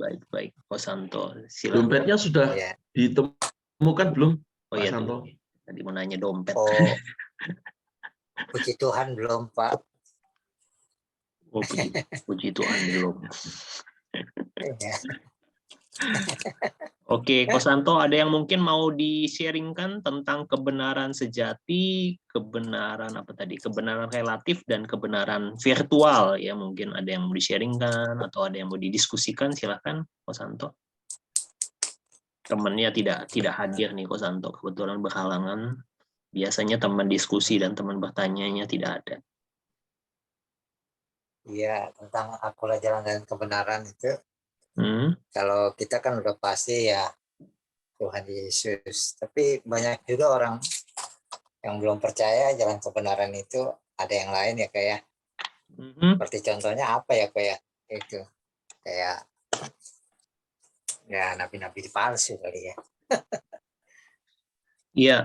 Kok Santo, silakan. Dompetnya sudah Ya. ditemukan belum, Oh Pak iya, Santo? tadi mau nanya dompet. Oh, puji Tuhan belum, Pak. Oh, puji Tuhan belum. Ya. Oke, Kok Santo, ada yang mungkin mau di-sharingkan tentang kebenaran sejati, kebenaran apa tadi? Kebenaran relatif dan kebenaran virtual ya. Mungkin ada yang mau di-sharingkan atau ada yang mau didiskusikan, silakan Kok Santo. Temannya tidak hadir nih Kok Santo, kebetulan berhalangan. Biasanya teman diskusi dan teman bertanyanya tidak ada. Iya, tentang akulah jalan dan kebenaran itu. Kalau kita kan udah pasti ya Tuhan Yesus. Tapi banyak juga orang yang belum percaya jalan kebenaran itu ada yang lain ya kayak. Seperti contohnya apa ya kayak itu. Kayak ya nabi-nabi palsu kali ya. Iya,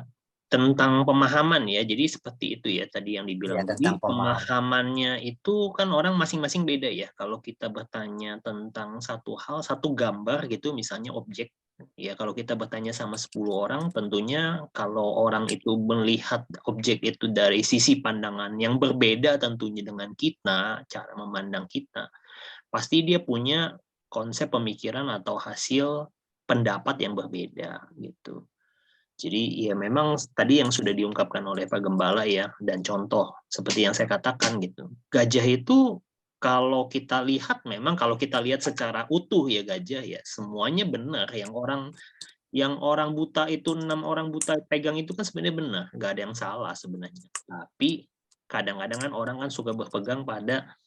tentang pemahaman ya. Jadi seperti itu ya tadi yang dibilang. Ya, Jadi pemahamannya itu kan orang masing-masing beda ya. Kalau kita bertanya tentang satu hal, satu gambar gitu, misalnya objek. Ya, kalau kita bertanya sama 10 orang, tentunya kalau orang itu melihat objek itu dari sisi pandangan yang berbeda tentunya dengan kita, cara memandang kita, pasti dia punya konsep pemikiran atau hasil pendapat yang berbeda gitu. Jadi ya memang tadi yang sudah diungkapkan oleh Pak Gembala ya, dan contoh seperti yang saya katakan gitu. Gajah itu kalau kita lihat, memang kalau kita lihat secara utuh ya gajah ya semuanya benar. Yang orang buta itu 6 orang buta pegang itu kan sebenarnya benar, nggak ada yang salah sebenarnya. Tapi kadang-kadang kan orang kan suka berpegang pada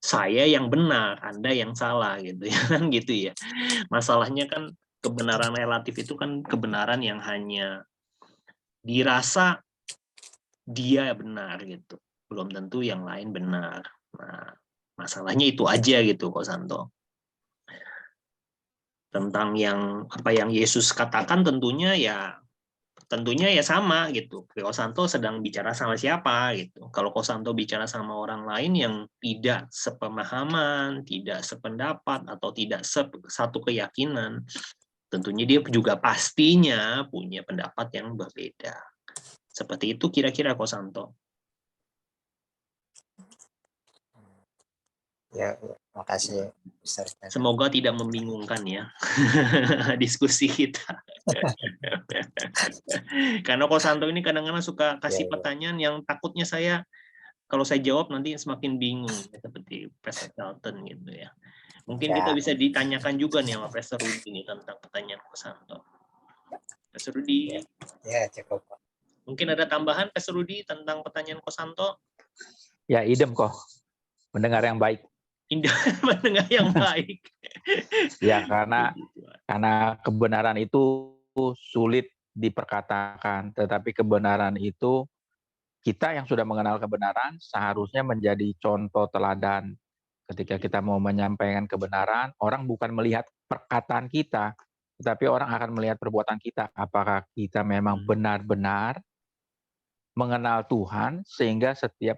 saya yang benar, Anda yang salah gitu ya kan gitu ya. Masalahnya kan kebenaran relatif itu kan kebenaran yang hanya dirasa dia benar gitu. Belum tentu yang lain benar. Nah, masalahnya itu aja gitu Kok Santo. Tentang yang apa yang Yesus katakan tentunya ya tentunya ya sama gitu. Kosanto sedang bicara sama siapa gitu. Kalau Kosanto bicara sama orang lain yang tidak sepemahaman, tidak sependapat, atau tidak satu keyakinan, tentunya dia juga pastinya punya pendapat yang berbeda. Seperti itu kira-kira Kosanto. Ya, makasih. Semoga tidak membingungkan ya diskusi kita. Karena Kosanto ini kadang-kadang suka kasih pertanyaan yang takutnya kalau saya jawab nanti semakin bingung, seperti Pastor Charlton gitu ya. Mungkin kita bisa ditanyakan juga nih sama Pastor Rudi nih tentang pertanyaan Kosanto. Pastor Rudi. Ya, cukup. Mungkin ada tambahan Pastor Rudi tentang pertanyaan Kosanto? Ya, idem kok. Mendengar yang baik. Mendengar yang baik. Ya, karena kebenaran itu sulit diperkatakan, tetapi kebenaran itu kita yang sudah mengenal kebenaran seharusnya menjadi contoh teladan. Ketika kita mau menyampaikan kebenaran, orang bukan melihat perkataan kita, tetapi orang akan melihat perbuatan kita. Apakah kita memang benar-benar mengenal Tuhan sehingga setiap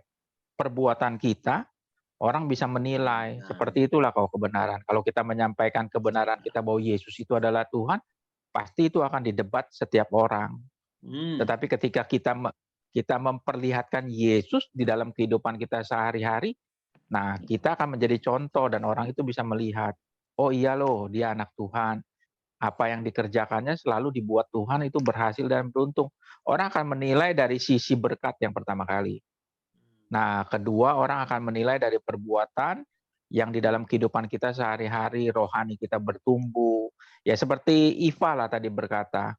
perbuatan kita orang bisa menilai. Seperti itulah kalau kebenaran. Kalau kita menyampaikan kebenaran kita bahwa Yesus itu adalah Tuhan, pasti itu akan didebat setiap orang. Tetapi ketika kita memperlihatkan Yesus di dalam kehidupan kita sehari-hari, nah kita akan menjadi contoh dan orang itu bisa melihat, oh iya loh dia anak Tuhan. Apa yang dikerjakannya selalu dibuat Tuhan itu berhasil dan beruntung. Orang akan menilai dari sisi berkat yang pertama kali. Nah, kedua, orang akan menilai dari perbuatan yang di dalam kehidupan kita sehari-hari, rohani kita bertumbuh. Ya seperti Iva lah tadi berkata,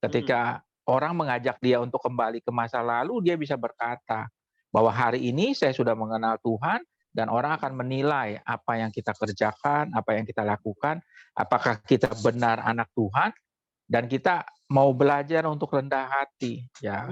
ketika orang mengajak dia untuk kembali ke masa lalu, dia bisa berkata bahwa hari ini saya sudah mengenal Tuhan, dan orang akan menilai apa yang kita kerjakan, apa yang kita lakukan, apakah kita benar anak Tuhan, dan kita mau belajar untuk rendah hati. Ya.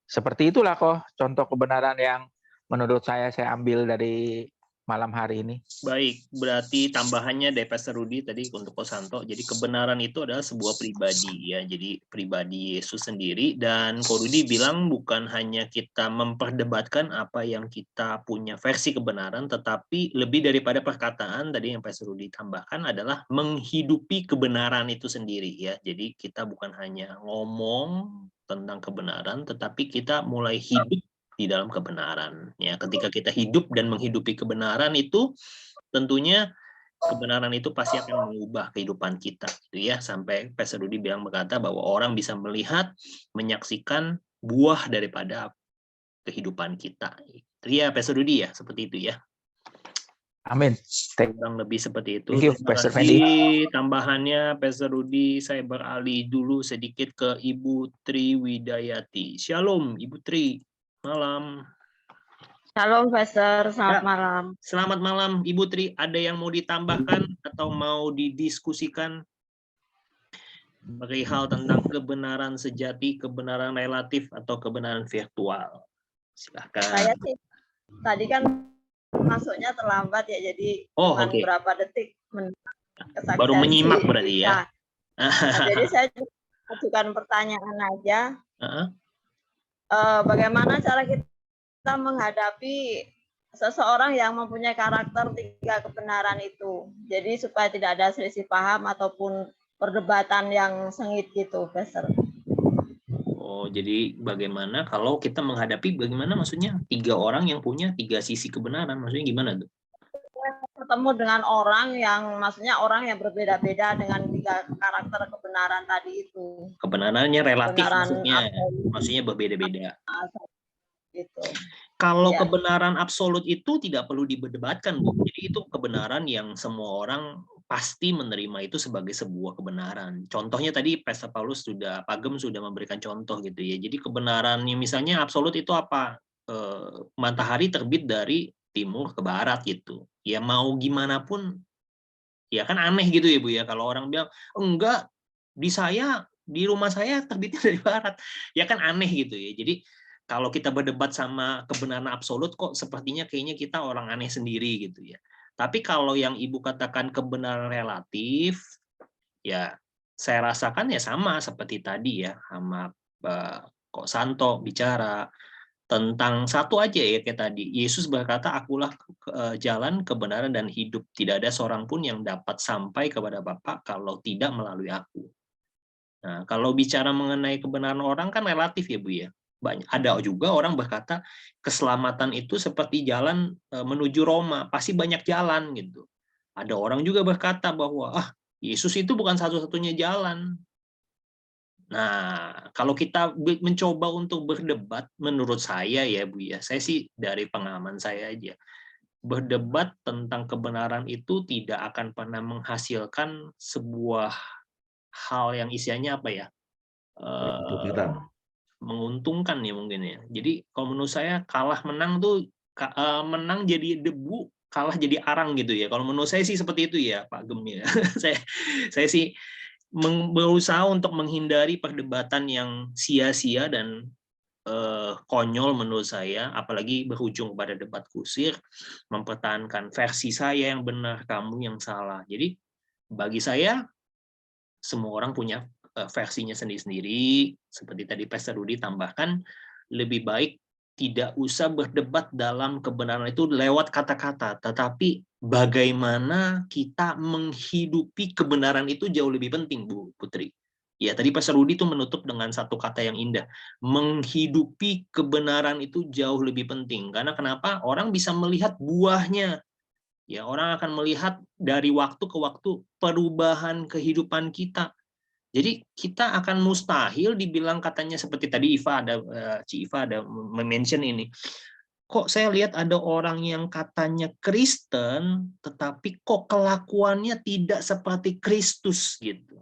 Seperti itulah kok contoh kebenaran yang menurut saya ambil dari malam hari ini. Baik, berarti tambahannya dari Pastor Rudi tadi untuk Kosanto, jadi kebenaran itu adalah sebuah pribadi ya, jadi pribadi Yesus sendiri, dan Ko Rudi bilang bukan hanya kita memperdebatkan apa yang kita punya versi kebenaran, tetapi lebih daripada perkataan tadi yang Pastor Rudi tambahkan adalah menghidupi kebenaran itu sendiri ya. Jadi kita bukan hanya ngomong tentang kebenaran, tetapi kita mulai hidup di dalam kebenaran ya. Ketika kita hidup dan menghidupi kebenaran itu, tentunya kebenaran itu pasti akan mengubah kehidupan kita gitu ya, sampai Pastor Rudi berkata bahwa orang bisa melihat, menyaksikan buah daripada kehidupan kita. Itu ya Pastor Rudi ya, seperti itu ya. Amin. Kurang lebih seperti itu. Thank you, Pastor Fendi. Tambahannya Pastor Rudi, saya beralih dulu sedikit ke Ibu Tri Widayati. Shalom Ibu Tri. Malam. Shalom, Pastor. Selamat malam. Selamat malam, Ibu Tri. Ada yang mau ditambahkan atau mau didiskusikan perihal tentang kebenaran sejati, kebenaran relatif, atau kebenaran virtual? Silahkan. Saya sih tadi kan masuknya terlambat ya, jadi beberapa detik baru menyimak berarti ya. Nah, jadi saya ajukan pertanyaan aja. Bagaimana cara kita menghadapi seseorang yang mempunyai karakter tiga kebenaran itu, jadi supaya tidak ada selisih paham ataupun perdebatan yang sengit gitu, Pastor. Oh, jadi bagaimana kalau kita menghadapi, bagaimana maksudnya tiga orang yang punya tiga sisi kebenaran, maksudnya gimana tuh? Ketemu dengan orang yang, maksudnya orang yang berbeda-beda dengan tiga karakter kebenaran tadi itu. Kebenarannya relatif maksudnya berbeda-beda. Gitu. Kalau kebenaran absolut itu tidak perlu diperdebatkan, Bu. Jadi itu kebenaran yang semua orang pasti menerima itu sebagai sebuah kebenaran. Contohnya tadi Pastor Paulus Pak Gem sudah memberikan contoh gitu ya. Jadi kebenarannya misalnya absolut itu apa? Matahari terbit dari timur ke barat gitu. Ya mau gimana pun, ya kan aneh gitu ya Bu ya. Kalau orang bilang, enggak, di rumah saya terbitnya dari barat. Ya kan aneh gitu ya. Jadi kalau kita berdebat sama kebenaran absolut, kok sepertinya kayaknya kita orang aneh sendiri gitu ya. Tapi kalau yang Ibu katakan kebenaran relatif, ya saya rasakan ya sama seperti tadi ya, sama Kok Santo bicara tentang satu aja ya kayak tadi. Yesus berkata, akulah jalan, kebenaran, dan hidup. Tidak ada seorang pun yang dapat sampai kepada Bapa kalau tidak melalui aku. Nah, kalau bicara mengenai kebenaran orang kan relatif ya Bu ya. Ada juga orang berkata keselamatan itu seperti jalan menuju Roma, pasti banyak jalan gitu. Ada orang juga berkata bahwa Yesus itu bukan satu-satunya jalan. Nah, kalau kita mencoba untuk berdebat, menurut saya ya Bu ya, saya sih dari pengalaman saya aja, berdebat tentang kebenaran itu tidak akan pernah menghasilkan sebuah hal yang isinya apa ya, menguntungkan ya mungkin ya. Jadi kalau menurut saya kalah menang tuh menang jadi debu, kalah jadi arang gitu ya. Kalau menurut saya sih seperti itu ya Pak Gem ya. saya sih berusaha untuk menghindari perdebatan yang sia-sia dan konyol menurut saya, apalagi berujung pada debat kusir, mempertahankan versi saya yang benar, kamu yang salah. Jadi bagi saya semua orang punya versinya sendiri-sendiri. Seperti tadi Pastor Rudi tambahkan, lebih baik tidak usah berdebat dalam kebenaran itu lewat kata-kata, tetapi bagaimana kita menghidupi kebenaran itu jauh lebih penting, Bu Putri. Ya, tadi Pastor Rudi itu menutup dengan satu kata yang indah. Menghidupi kebenaran itu jauh lebih penting. Karena kenapa? Orang bisa melihat buahnya. Ya, orang akan melihat dari waktu ke waktu perubahan kehidupan kita. Jadi kita akan mustahil dibilang katanya seperti tadi Ci Iva ada mention ini. Kok saya lihat ada orang yang katanya Kristen, tetapi kok kelakuannya tidak seperti Kristus gitu.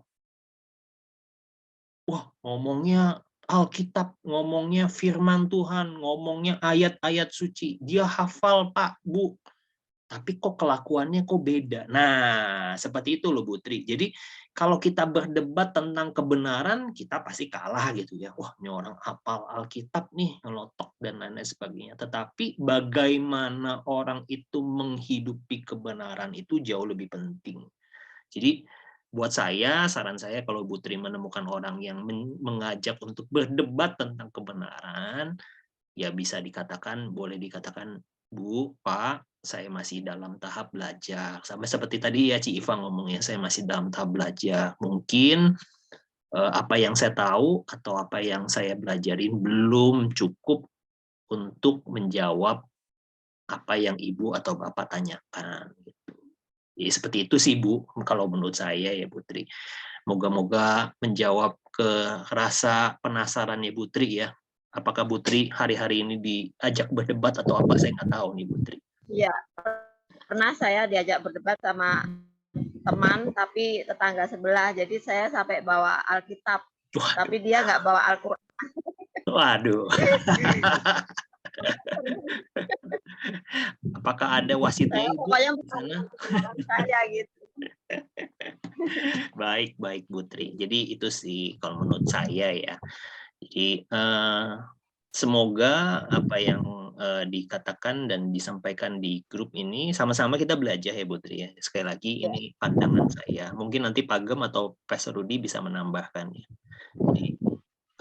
Wah, ngomongnya Alkitab, ngomongnya firman Tuhan, ngomongnya ayat-ayat suci. Dia hafal Pak, Bu. Tapi kok kelakuannya kok beda. Nah, seperti itu loh Putri. Jadi kalau kita berdebat tentang kebenaran, kita pasti kalah gitu ya. Wah, ini orang hafal Alkitab nih, ngelotok dan lain-lain sebagainya. Tetapi bagaimana orang itu menghidupi kebenaran itu jauh lebih penting. Jadi buat saya, saran saya kalau Putri menemukan orang yang mengajak untuk berdebat tentang kebenaran, ya bisa dikatakan, boleh dikatakan, Bu, Pak, saya masih dalam tahap belajar. Sama seperti tadi ya Ci Iva ngomongnya, saya masih dalam tahap belajar. Mungkin apa yang saya tahu atau apa yang saya belajarin belum cukup untuk menjawab apa yang Ibu atau Bapak tanyakan. Gitu. Jadi seperti itu sih Bu, kalau menurut saya ya Putri. Moga-moga menjawab ke rasa penasaran ya Putri ya. Apakah Putri hari-hari ini diajak berdebat atau apa, saya nggak tahu nih Putri. Iya, pernah saya diajak berdebat sama teman, tapi tetangga sebelah. Jadi saya sampai bawa Alkitab, tapi dia nggak bawa Al-Quran. Waduh. Apakah ada wasitnya Ibu di sana? Saya gitu. Baik Putri. Jadi itu sih kalau menurut saya ya. Jadi semoga apa yang dikatakan dan disampaikan di grup ini sama-sama kita belajar ya Putri ya. Sekali lagi ini pandangan saya. Mungkin nanti Pak Gem atau Pastor Rudi bisa menambahkan ya. Jadi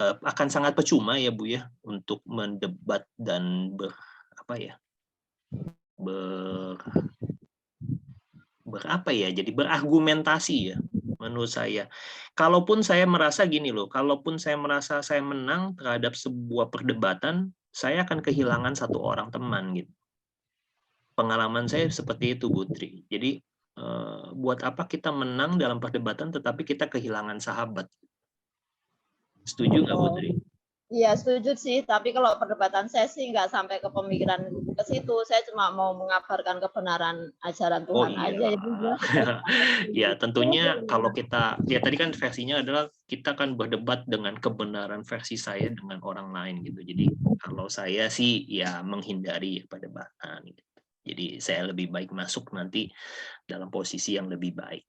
akan sangat percuma ya Bu ya untuk mendebat dan jadi berargumentasi ya menurut saya. Kalaupun saya merasa gini loh, kalaupun saya merasa saya menang terhadap sebuah perdebatan, saya akan kehilangan satu orang teman gitu. Pengalaman saya seperti itu Putri. Jadi buat apa kita menang dalam perdebatan tetapi kita kehilangan sahabat? Setuju nggak Putri? Iya setuju sih, tapi kalau perdebatan saya sih nggak sampai ke pemikiran ke situ. Saya cuma mau mengabarkan kebenaran ajaran Tuhan aja. Ya tentunya kalau kita, ya tadi kan versinya adalah kita kan berdebat dengan kebenaran versi saya dengan orang lain gitu. Jadi kalau saya sih ya menghindari perdebatan gitu. Jadi saya lebih baik masuk nanti dalam posisi yang lebih baik.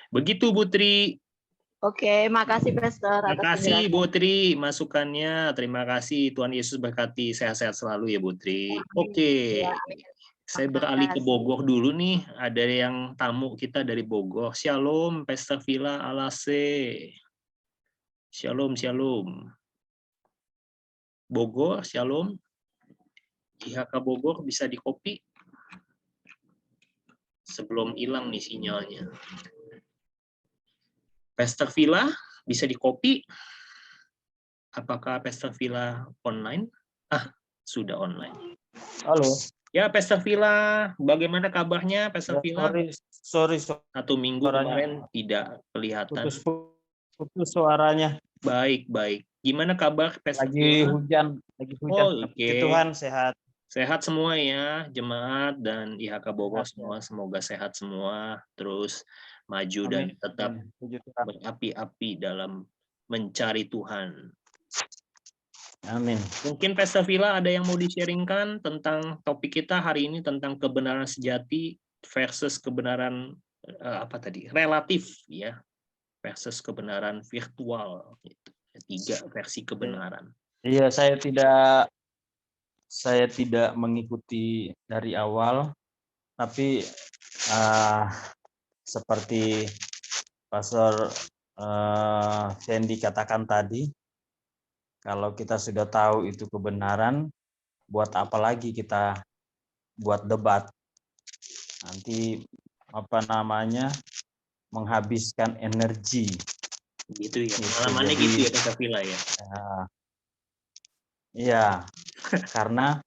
Begitu Putri. Oke, makasih Pastor. Terima kasih Putri masukannya. Terima kasih, Tuhan Yesus berkati, sehat-sehat selalu ya Putri. Oke. Saya beralih ke Bogor dulu nih. Ada yang tamu kita dari Bogor. Shalom, Pastor Villa Alase. Shalom. Bogor, Shalom. IHK Bogor bisa di-copy sebelum hilang nih sinyalnya. Pastor Villa bisa di-copy. Apakah Pastor Villa online? Sudah online. Halo. Ya, Pastor Villa, bagaimana kabarnya Pastor Ya, Villa? sorry, 1 minggu kemarin tidak kelihatan. putus suaranya. Baik. Gimana kabar Pastor Villa? Lagi hujan. Oh, oke. Tuhan sehat. Sehat semua ya, jemaat dan IHK Bogor semua, semoga sehat semua, terus maju dan tetap berapi-api dalam mencari Tuhan. Amin. Mungkin Pastor Villa ada yang mau di-sharingkan tentang topik kita hari ini, tentang kebenaran sejati versus kebenaran relatif ya, versus kebenaran virtual. Gitu. 3 versi kebenaran. Iya, saya tidak mengikuti dari awal, tapi seperti Pastor Fendi katakan tadi, kalau kita sudah tahu itu kebenaran, buat apa lagi kita buat debat? Nanti menghabiskan energi. Gitu ya, pengalamannya gitu ya Pastor Villa ya. Iya, karena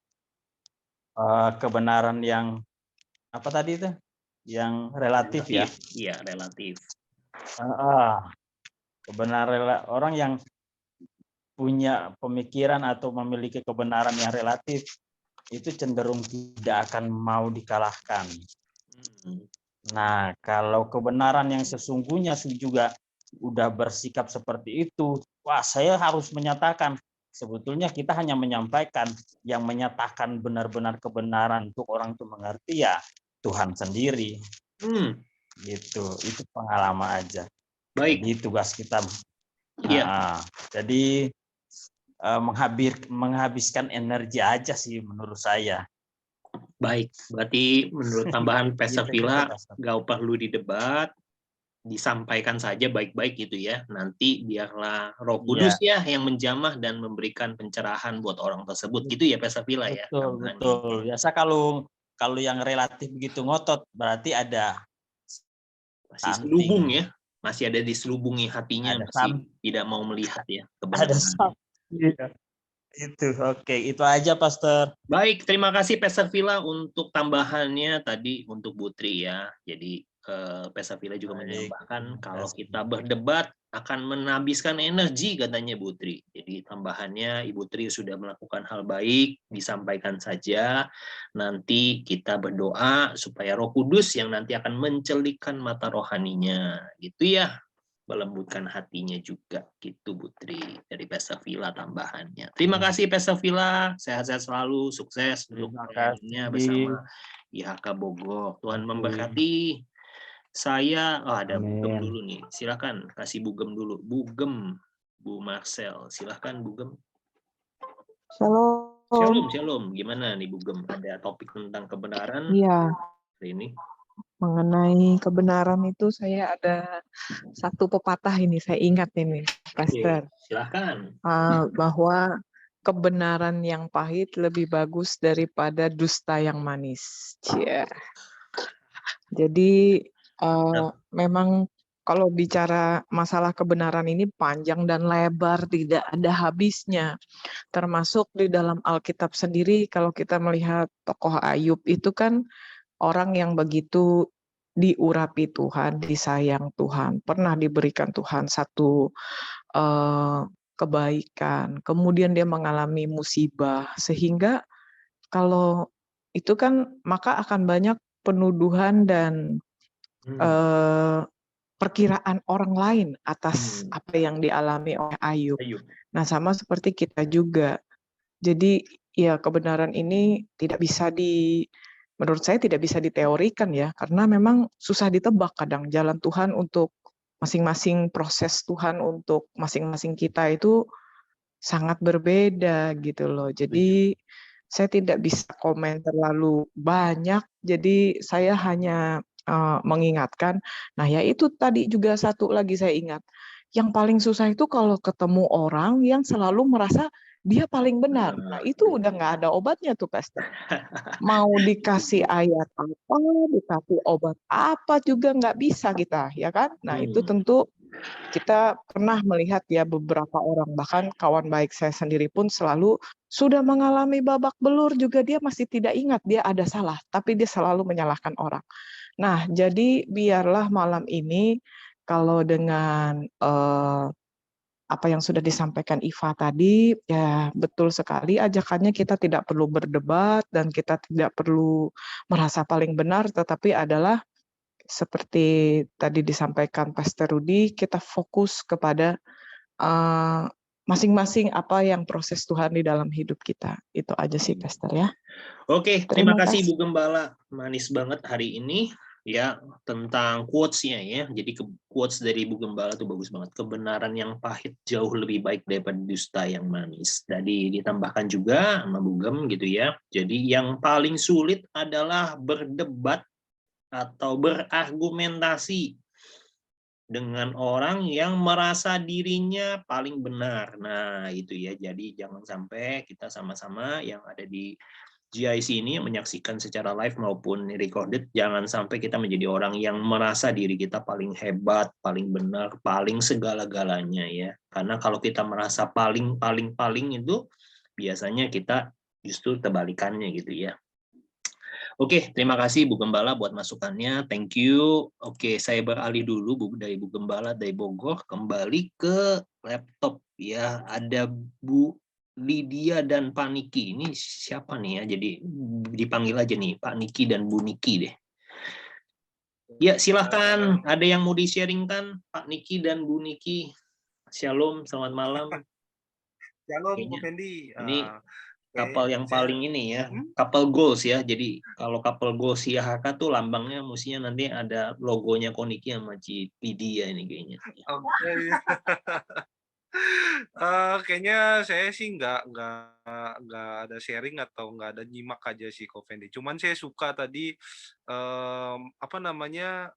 kebenaran yang apa tadi itu? Yang relatif ya? Iya, relatif. Kebenaran orang yang punya pemikiran atau memiliki kebenaran yang relatif itu cenderung tidak akan mau dikalahkan. Nah, kalau kebenaran yang sesungguhnya juga udah bersikap seperti itu, wah saya harus menyatakan. Sebetulnya kita hanya menyampaikan, yang menyatakan benar-benar kebenaran untuk orang itu mengerti ya Tuhan sendiri. Gitu, itu pengalaman aja. Baik. Jadi tugas kita. Iya. Jadi menghabiskan energi aja sih menurut saya. Baik, berarti menurut tambahan Pastor Villa nggak perlu didebat, disampaikan saja baik-baik gitu ya. Nanti biarlah Roh Kudus ya yang menjamah dan memberikan pencerahan buat orang tersebut. Gitu ya Pastor Villa ya. Betul. Biasa kalau yang relatif begitu ngotot berarti ada masih selubung ya. Masih ada diselubungi hatinya, masih tidak mau melihat ya kebenaran. Iya. Itu oke, itu aja Pastor. Baik, terima kasih Pastor Villa untuk tambahannya tadi untuk Butri ya. Jadi Pastor Villa juga menambahkan kalau kita berdebat akan menghabiskan energi katanya Butri. Jadi tambahannya Ibu Tri sudah melakukan hal baik, disampaikan saja. Nanti kita berdoa supaya Roh Kudus yang nanti akan mencelikkan mata rohaninya. Gitu ya. Melembutkan hatinya juga gitu Butri dari Pastor Villa tambahannya. Terima kasih Pastor Villa, sehat-sehat selalu, sukses untuk pelayanannya bersama IHK Bogor. Tuhan memberkati. Saya ada Bugem dulu nih. Silakan kasih Bugem dulu. Bugem, Bu Marcel. Silakan Bugem. Shalom. Gimana nih Bugem? Ada topik tentang kebenaran? Iya. Hari ini. Mengenai kebenaran itu saya ada satu pepatah ini saya ingat ini, Pastor. Silakan. Bahwa kebenaran yang pahit lebih bagus daripada dusta yang manis. Yeah. Jadi memang kalau bicara masalah kebenaran ini panjang dan lebar, tidak ada habisnya. Termasuk di dalam Alkitab sendiri, kalau kita melihat tokoh Ayub itu kan orang yang begitu diurapi Tuhan, disayang Tuhan, pernah diberikan Tuhan satu kebaikan, kemudian dia mengalami musibah, sehingga kalau itu kan maka akan banyak penuduhan dan perkiraan orang lain atas apa yang dialami oleh Ayub. Nah, sama seperti kita juga. Jadi ya kebenaran ini menurut saya tidak bisa diteorikan ya, karena memang susah ditebak kadang jalan Tuhan untuk masing-masing, proses Tuhan untuk masing-masing kita itu sangat berbeda gitu loh. Jadi saya tidak bisa komen terlalu banyak, jadi saya hanya mengingatkan. Nah ya itu tadi juga satu lagi saya ingat, Yang paling susah itu kalau ketemu orang yang selalu merasa dia paling benar. Nah, itu udah nggak ada obatnya tuh, Pastor. Mau dikasih ayat apa, dikasih obat apa juga nggak bisa kita, ya kan? Nah, itu tentu kita pernah melihat ya beberapa orang, bahkan kawan baik saya sendiri pun selalu sudah mengalami babak belur juga dia masih tidak ingat dia ada salah, tapi dia selalu menyalahkan orang. Nah, jadi biarlah malam ini kalau dengan apa yang sudah disampaikan Iva tadi, ya betul sekali ajakannya kita tidak perlu berdebat dan kita tidak perlu merasa paling benar, tetapi adalah seperti tadi disampaikan Pastor Rudi, kita fokus kepada masing-masing apa yang proses Tuhan di dalam hidup kita. Itu aja sih, Pastor ya. Oke, terima kasih Bu Gembala. Manis banget hari ini ya tentang quotes-nya ya. Jadi quotes dari Bu Gembala tuh bagus banget. Kebenaran yang pahit jauh lebih baik daripada dusta yang manis. Jadi ditambahkan juga sama Bu Gem gitu ya. Jadi yang paling sulit adalah berdebat atau berargumentasi dengan orang yang merasa dirinya paling benar. Nah, itu ya. Jadi jangan sampai kita sama-sama yang ada di GIC ini menyaksikan secara live maupun recorded, jangan sampai kita menjadi orang yang merasa diri kita paling hebat, paling benar, paling segala-galanya ya. Karena kalau kita merasa paling itu biasanya kita justru terbalikannya gitu ya. Oke, terima kasih Bu Gembala buat masukannya. Thank you. Oke, saya beralih dulu dari Bu Gembala dari Bogor kembali ke laptop ya. Ada Bu Lydia dan Pak Niki. Ini siapa nih ya? Jadi dipanggil aja nih Pak Niki dan Bu Niki deh. Ya, silahkan. Ada yang mau di-sharingkan Pak Niki dan Bu Niki? Shalom, selamat malam. Shalom, Bu Fendi. Ini couple yang paling ini ya, couple goals ya. Jadi kalau couple goals IHK tuh lambangnya mestinya nanti ada logonya Koniki sama Lydia ini kayaknya. Oke. Kayaknya saya sih nggak ada sharing atau nggak ada nyimak aja sih Ko Fendi. Cuman saya suka tadi apa namanya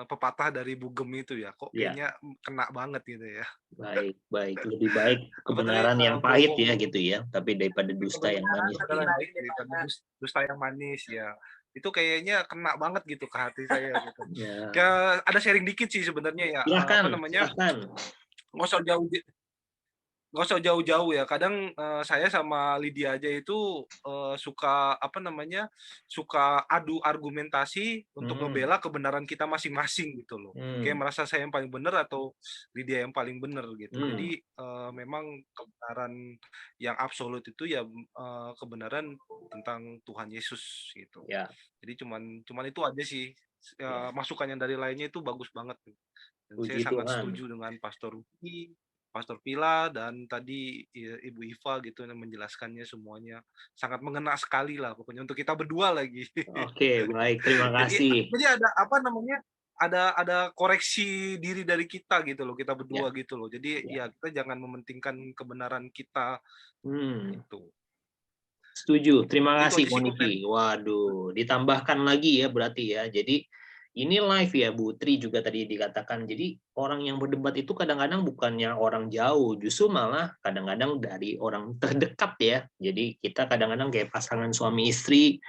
pepatah dari Bu Gem itu ya, kok kayaknya kena banget gitu ya. Baik, lebih baik kebenaran yang pahit ya gitu ya, tapi daripada dusta yang manis. Daripada dusta yang manis ya, itu kayaknya kena banget gitu ke hati saya gitu. Ya, ada sharing dikit sih sebenarnya ya. Silahkan, apa namanya? Silahkan. Nggak usah jauh-jauh ya. Kadang saya sama Lydia aja itu suka apa namanya, suka adu argumentasi untuk membela kebenaran kita masing-masing gitu loh. Kayak merasa saya yang paling benar atau Lydia yang paling benar gitu. Jadi memang kebenaran yang absolut itu ya kebenaran tentang Tuhan Yesus gitu. Jadi cuman itu aja sih. Masukan yang dari lainnya itu bagus banget. Dan saya sangat setuju dengan Pastor Rudi, Pastor Pila, dan tadi Ibu Iva gitu yang menjelaskannya semuanya sangat mengena sekali lah pokoknya untuk kita berdua lagi. Oke, baik, terima kasih. Jadi ada apa namanya? Ada koreksi diri dari kita gitu loh, kita berdua gitu loh. Jadi ya kita jangan mementingkan kebenaran kita itu. Setuju, terima kasih Koniki. Waduh, ditambahkan lagi ya berarti ya. Jadi ini live ya, Bu Tri juga tadi dikatakan. Jadi orang yang berdebat itu kadang-kadang bukannya orang jauh, justru malah kadang-kadang dari orang terdekat ya. Jadi kita kadang-kadang kayak pasangan suami istri,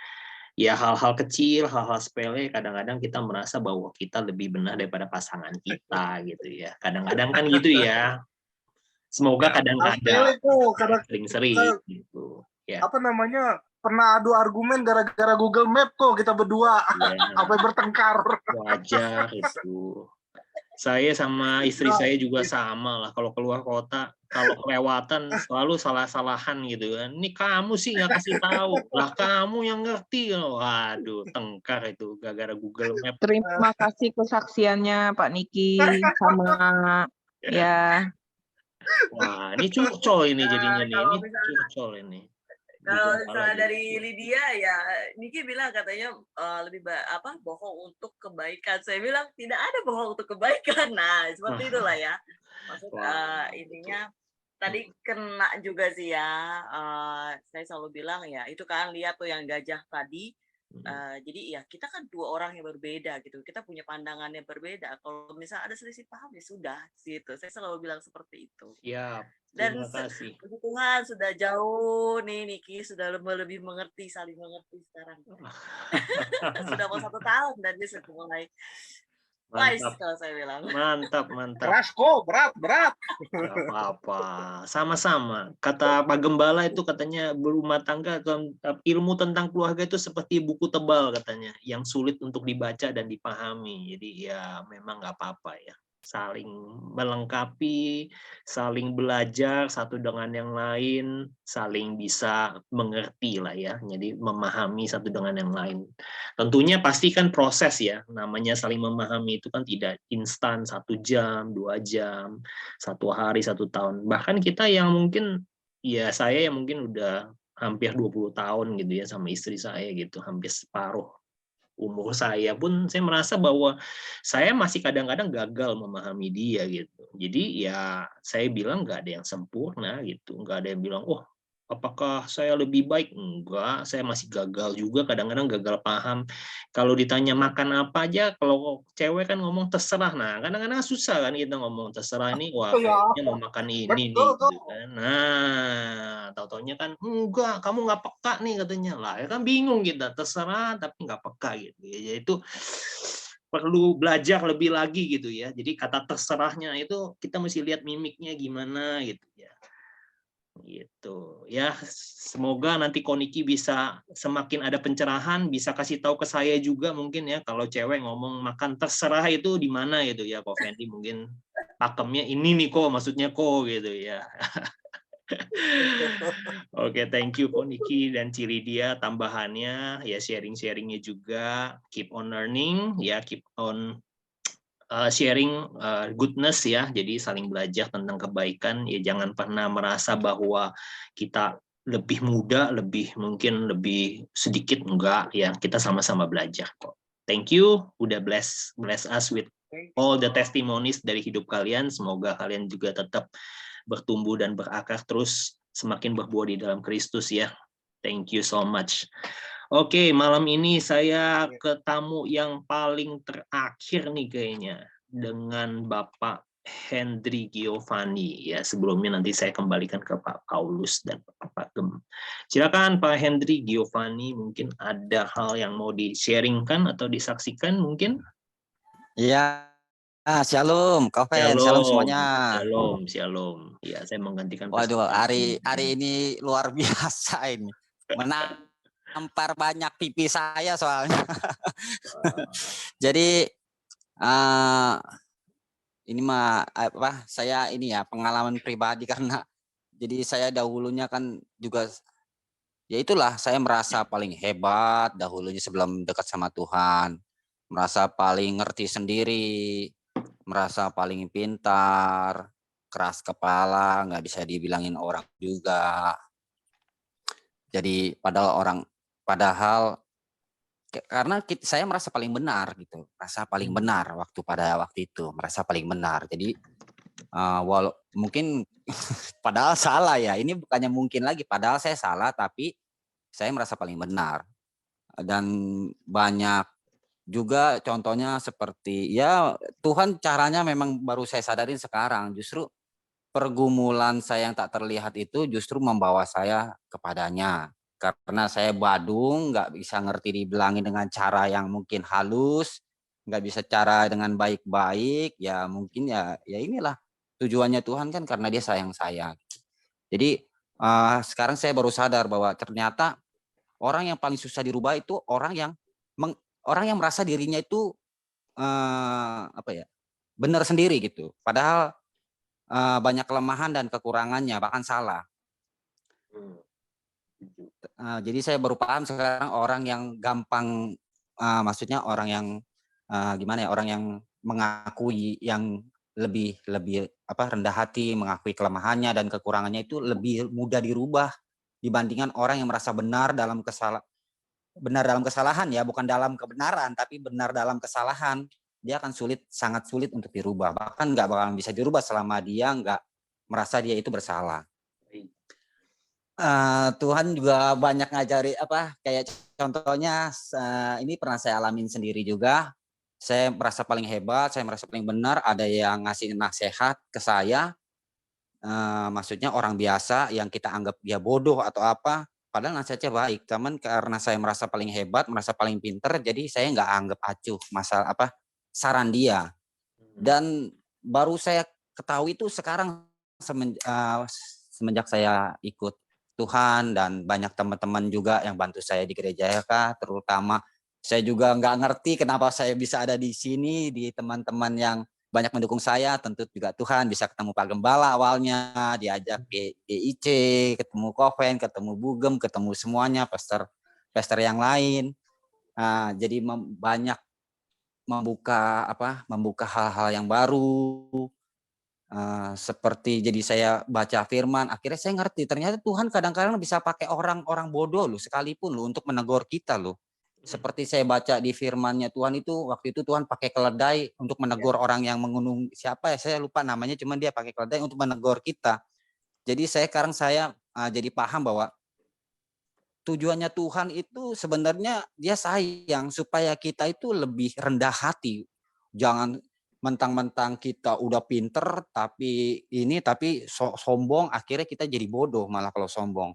ya hal-hal kecil, hal-hal sepele, kadang-kadang kita merasa bahwa kita lebih benar daripada pasangan kita gitu ya. Kadang-kadang kan gitu ya. Semoga kadang-kadang, sering-sering gitu. Ya. Apa namanya? Pernah adu argumen gara-gara Google Map kok kita berdua sampai bertengkar. Wajar itu. Saya sama istri saya juga sama lah. Kalau keluar kota, kalau kelewatan selalu salah-salahan gitu kan. Ini kamu sih nggak kasih tahu. Lah kamu yang ngerti. Waduh, tengkar itu gara-gara Google Map. Terima kasih kesaksiannya Pak Niki sama ya. Wah, ini curcol ini jadinya nih. Ini curcol ini. Kalau misalnya dari Lydia ya, Niki bilang katanya lebih bohong untuk kebaikan. Saya bilang tidak ada bohong untuk kebaikan. Nah, seperti itulah ya. Maksud intinya tadi kena juga sih ya. Saya selalu bilang ya, itu kan lihat tuh yang gajah tadi Jadi ya kita kan dua orang yang berbeda gitu, kita punya pandangan yang berbeda. Kalau misalnya ada selisih paham ya sudah gitu. Saya selalu bilang seperti itu. Siap. Dan Terima kasih. puji Tuhan sudah jauh nih Niki, sudah lebih mengerti, saling mengerti sekarang. Sudah mau 1 tahun dan dia sudah mulai wise Mantap. kalau saya bilang. Mantap, mantap. Keras kok, berat. Gak apa-apa. Sama-sama. Kata Pak Gembala itu katanya berumah tangga, ilmu tentang keluarga itu seperti buku tebal katanya, yang sulit untuk dibaca dan dipahami. Jadi ya memang nggak apa-apa ya. Saling melengkapi, saling belajar satu dengan yang lain, saling bisa mengerti lah ya. Jadi memahami satu dengan yang lain. Tentunya pasti kan proses ya, namanya saling memahami itu kan tidak instan 1 jam, 2 jam, 1 hari, 1 tahun. Bahkan kita yang mungkin, ya saya yang mungkin udah hampir 20 tahun gitu ya sama istri saya gitu, hampir separuh umur saya pun saya merasa bahwa saya masih kadang-kadang gagal memahami dia gitu. Jadi ya saya bilang nggak ada yang sempurna gitu, nggak ada yang bilang, oh apakah saya lebih baik? Enggak, saya masih gagal juga, kadang-kadang gagal paham. Kalau ditanya makan apa aja, kalau cewek kan ngomong terserah. Nah, kadang-kadang susah kan kita ngomong terserah ini, wah kayaknya mau makan ini nih, gitu kan. Nah, tau-taunya kan, enggak, kamu nggak peka nih katanya. Lah, ya kan bingung kita, terserah tapi nggak peka gitu. Ya, itu perlu belajar lebih lagi gitu ya. Jadi kata terserahnya itu kita mesti lihat mimiknya gimana gitu ya. Gitu ya, semoga nanti Koniki bisa semakin ada pencerahan, bisa kasih tahu ke saya juga mungkin ya, kalau cewek ngomong makan terserah itu di mana gitu ya, Ko Fendi mungkin pakemnya ini nih kok, maksudnya kok gitu ya. Oke, thank you Koniki dan Cilidia tambahannya ya, sharing-sharingnya juga. Keep on learning ya, keep on sharing goodness ya, jadi saling belajar tentang kebaikan ya, jangan pernah merasa bahwa kita lebih muda, mungkin lebih sedikit, enggak ya, kita sama-sama belajar kok. Thank you udah bless us with all the testimonies dari hidup kalian, semoga kalian juga tetap bertumbuh dan berakar terus, semakin berbuah di dalam Kristus ya. Thank you so much. Oke, malam ini saya ke tamu yang paling terakhir nih kayaknya, dengan Bapak Hendri Giovanni. Ya, sebelumnya nanti saya kembalikan ke Pak Paulus dan Pak Gem. Silakan Pak Hendri Giovanni, mungkin ada hal yang mau di-sharingkan atau disaksikan mungkin? Iya, shalom, Koven, shalom semuanya. Shalom. Ya, saya menggantikan. Waduh, hari ini luar biasa ini. Menampar banyak pipi saya soalnya. Jadi ini mah saya ini ya pengalaman pribadi, karena jadi saya dahulunya kan juga ya itulah, saya merasa paling hebat dahulunya sebelum dekat sama Tuhan, merasa paling ngerti sendiri, merasa paling pintar, keras kepala, nggak bisa dibilangin orang juga. Jadi padahal karena saya merasa paling benar gitu, merasa paling benar pada waktu itu, merasa paling benar. Jadi mungkin padahal salah ya, ini bukannya mungkin lagi, padahal saya salah, tapi saya merasa paling benar. Dan banyak juga contohnya seperti ya, Tuhan caranya memang baru saya sadarin sekarang, justru pergumulan saya yang tak terlihat itu justru membawa saya kepadanya. Karena saya badung, nggak bisa ngerti dibilangin dengan cara yang mungkin halus, nggak bisa cara dengan baik-baik, ya mungkin ya inilah tujuannya Tuhan kan, karena dia sayang saya. Jadi sekarang saya baru sadar bahwa ternyata orang yang paling susah dirubah itu orang yang merasa dirinya itu benar sendiri gitu. Padahal banyak kelemahan dan kekurangannya, bahkan salah. Jadi saya baru paham sekarang orang yang gampang, maksudnya orang yang orang yang mengakui, yang lebih rendah hati, mengakui kelemahannya dan kekurangannya itu lebih mudah dirubah dibandingkan orang yang merasa benar dalam kesalahan ya, bukan dalam kebenaran, tapi benar dalam kesalahan. Dia akan sangat sulit untuk dirubah, bahkan nggak bakalan bisa dirubah selama dia nggak merasa dia itu bersalah. Tuhan juga banyak ngajari kayak contohnya ini pernah saya alamin sendiri juga. Saya merasa paling hebat, saya merasa paling benar, ada yang ngasih nasihat ke saya, maksudnya orang biasa yang kita anggap dia bodoh atau apa, padahal nasihatnya baik. Cuman karena saya merasa paling hebat, merasa paling pinter, jadi saya nggak anggap acuh masalah saran dia. Dan baru saya ketahui itu sekarang semenjak saya ikut Tuhan dan banyak teman-teman juga yang bantu saya di gereja YK, terutama saya juga nggak ngerti kenapa saya bisa ada di sini, di teman-teman yang banyak mendukung saya, tentu juga Tuhan, bisa ketemu Pak Gembala awalnya, diajak GIC, ketemu Koven, ketemu Bugem, ketemu semuanya, pastor yang lain. Jadi banyak membuka hal-hal yang baru, seperti jadi saya baca firman, akhirnya saya ngerti ternyata Tuhan kadang-kadang bisa pakai orang-orang bodoh loh sekalipun loh untuk menegur kita loh. Seperti saya baca di firman-Nya Tuhan itu, waktu itu Tuhan pakai keledai untuk menegur orang yang mengunung, siapa ya, saya lupa namanya, cuman dia pakai keledai untuk menegur kita. Jadi sekarang saya jadi paham bahwa tujuannya Tuhan itu sebenarnya dia sayang supaya kita itu lebih rendah hati. Jangan mentang-mentang kita udah pinter tapi sombong, akhirnya kita jadi bodoh malah kalau sombong.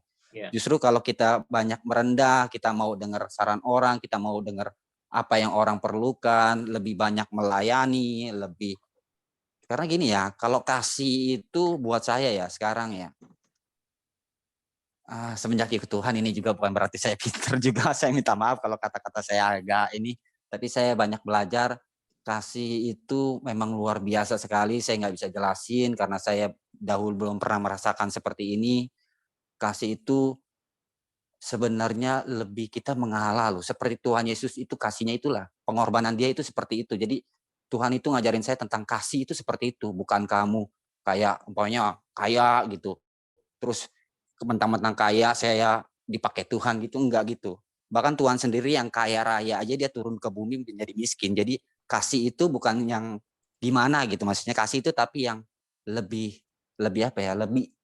Justru kalau kita banyak merendah, kita mau dengar saran orang, kita mau dengar apa yang orang perlukan, lebih banyak melayani, lebih. Karena gini ya, kalau kasih itu buat saya ya sekarang ya, semenjak ikut Tuhan ini juga bukan berarti saya pinter juga, saya minta maaf kalau kata-kata saya agak ini, tapi saya banyak belajar. Kasih itu memang luar biasa sekali, saya nggak bisa jelasin karena saya dahulu belum pernah merasakan seperti ini. Kasih itu sebenarnya lebih kita mengalah loh, seperti Tuhan Yesus itu kasihnya itulah, pengorbanan dia itu seperti itu. Jadi Tuhan itu ngajarin saya tentang kasih itu seperti itu, bukan kamu kayak umpamanya kaya gitu, terus mentang-mentang kaya saya dipakai Tuhan gitu, enggak gitu. Bahkan Tuhan sendiri yang kaya raya aja dia turun ke bumi menjadi miskin. Jadi kasih itu bukan yang gimana gitu, maksudnya kasih itu tapi yang lebih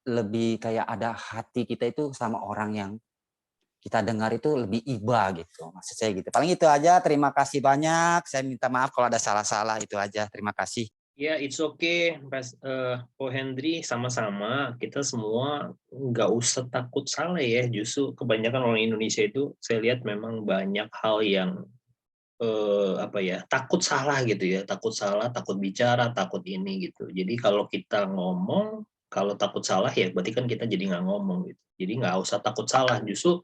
lebih kayak ada hati kita itu sama orang yang kita dengar itu lebih iba gitu, maksud saya gitu. Paling itu aja, terima kasih banyak, saya minta maaf kalau ada salah-salah, itu aja, terima kasih. Ya, it's okay, Ko Hendri, sama-sama. Kita semua nggak usah takut salah ya. Justru kebanyakan orang Indonesia itu saya lihat memang banyak hal yang takut salah gitu ya. Takut salah, takut bicara, takut ini gitu. Jadi kalau kita ngomong, kalau takut salah ya berarti kan kita jadi nggak ngomong gitu. Jadi nggak usah takut salah. Justru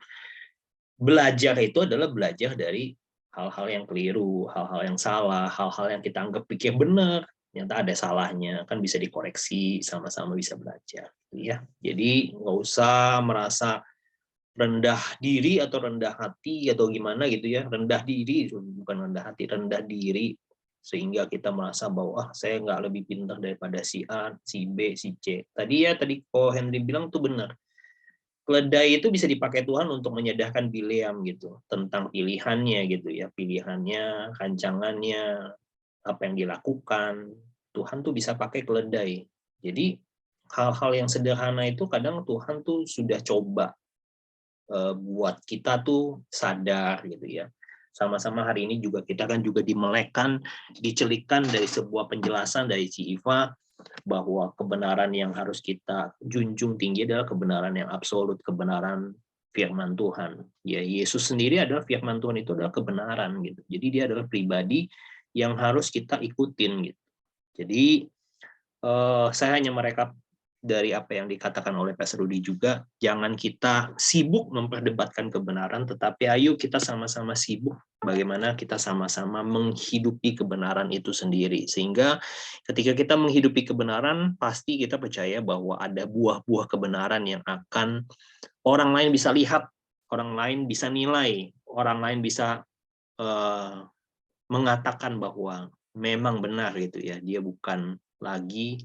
belajar itu adalah belajar dari hal-hal yang keliru, hal-hal yang salah, hal-hal yang kita anggap pikir benar. Ternyata ada salahnya, kan bisa dikoreksi, sama-sama bisa belajar, ya. Jadi nggak usah merasa rendah diri atau rendah hati atau gimana gitu ya. Rendah diri bukan rendah hati, rendah diri sehingga kita merasa bahwa saya nggak lebih pintar daripada si A, si B, si C. Tadi Ko Henry bilang tuh benar. Keledai itu bisa dipakai Tuhan untuk menyadarkan Bileam gitu tentang pilihannya gitu ya, pilihannya, rancangannya, apa yang dilakukan. Tuhan tuh bisa pakai keledai. Jadi hal-hal yang sederhana itu kadang Tuhan tuh sudah coba buat kita tuh sadar gitu ya. Sama-sama hari ini juga kita kan juga dimelekan, dicelikkan dari sebuah penjelasan dari Ci Iva bahwa kebenaran yang harus kita junjung tinggi adalah kebenaran yang absolut, kebenaran firman Tuhan. Ya, Yesus sendiri adalah firman Tuhan, itu adalah kebenaran gitu. Jadi dia adalah pribadi yang harus kita ikutin gitu. Jadi saya hanya merekap dari apa yang dikatakan oleh Pak Rudi juga, jangan kita sibuk memperdebatkan kebenaran, tetapi ayo kita sama-sama sibuk bagaimana kita sama-sama menghidupi kebenaran itu sendiri. Sehingga ketika kita menghidupi kebenaran, pasti kita percaya bahwa ada buah-buah kebenaran yang akan orang lain bisa lihat, orang lain bisa nilai, orang lain bisa mengatakan bahwa memang benar gitu ya, dia bukan lagi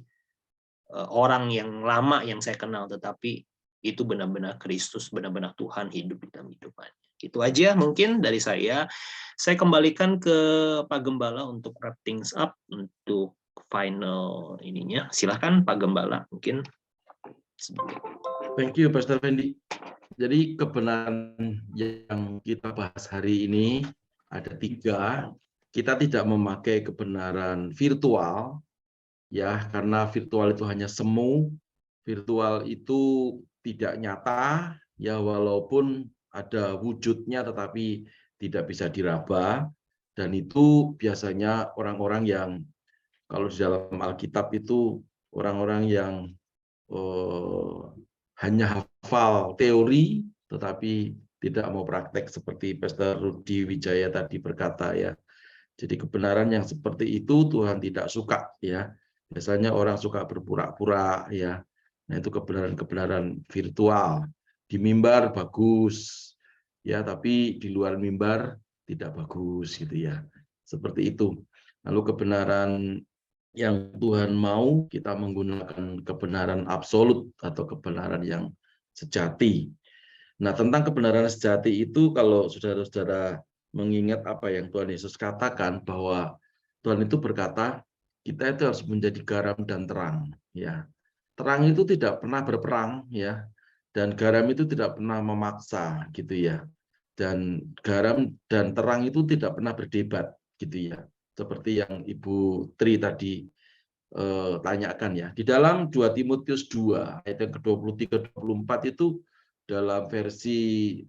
orang yang lama yang saya kenal, tetapi itu benar-benar Kristus, benar-benar Tuhan hidup di dalam hidupannya. Itu aja mungkin dari saya. Saya kembalikan ke Pak Gembala untuk wrap things up, untuk final ininya. Silakan Pak Gembala, mungkin. Thank you, Pastor Fendi. Jadi kebenaran yang kita bahas hari ini ada 3. Kita tidak memakai kebenaran virtual, ya, karena virtual itu hanya semu. Virtual itu tidak nyata, ya, walaupun ada wujudnya tetapi tidak bisa diraba. Dan itu biasanya orang-orang yang, kalau di dalam Alkitab itu orang-orang yang hanya hafal teori tetapi tidak mau praktek, seperti Pastor Rudi Wijaya tadi berkata, ya. Jadi kebenaran yang seperti itu Tuhan tidak suka, ya. Biasanya orang suka berpura-pura, ya. Nah, itu kebenaran-kebenaran virtual. Di mimbar bagus, ya, tapi di luar mimbar tidak bagus, gitu ya. Seperti itu. Lalu kebenaran yang Tuhan mau, kita menggunakan kebenaran absolut atau kebenaran yang sejati. Nah, tentang kebenaran sejati itu, kalau saudara-saudara mengingat apa yang Tuhan Yesus katakan, bahwa Tuhan itu berkata, kita itu harus menjadi garam dan terang, ya. Terang itu tidak pernah berperang, ya, dan garam itu tidak pernah memaksa, gitu ya. Dan garam dan terang itu tidak pernah berdebat, gitu ya. Seperti yang Ibu Tri tadi tanyakan, ya. Di dalam 2 Timotius 2 ayat yang ke-23-24 itu dalam versi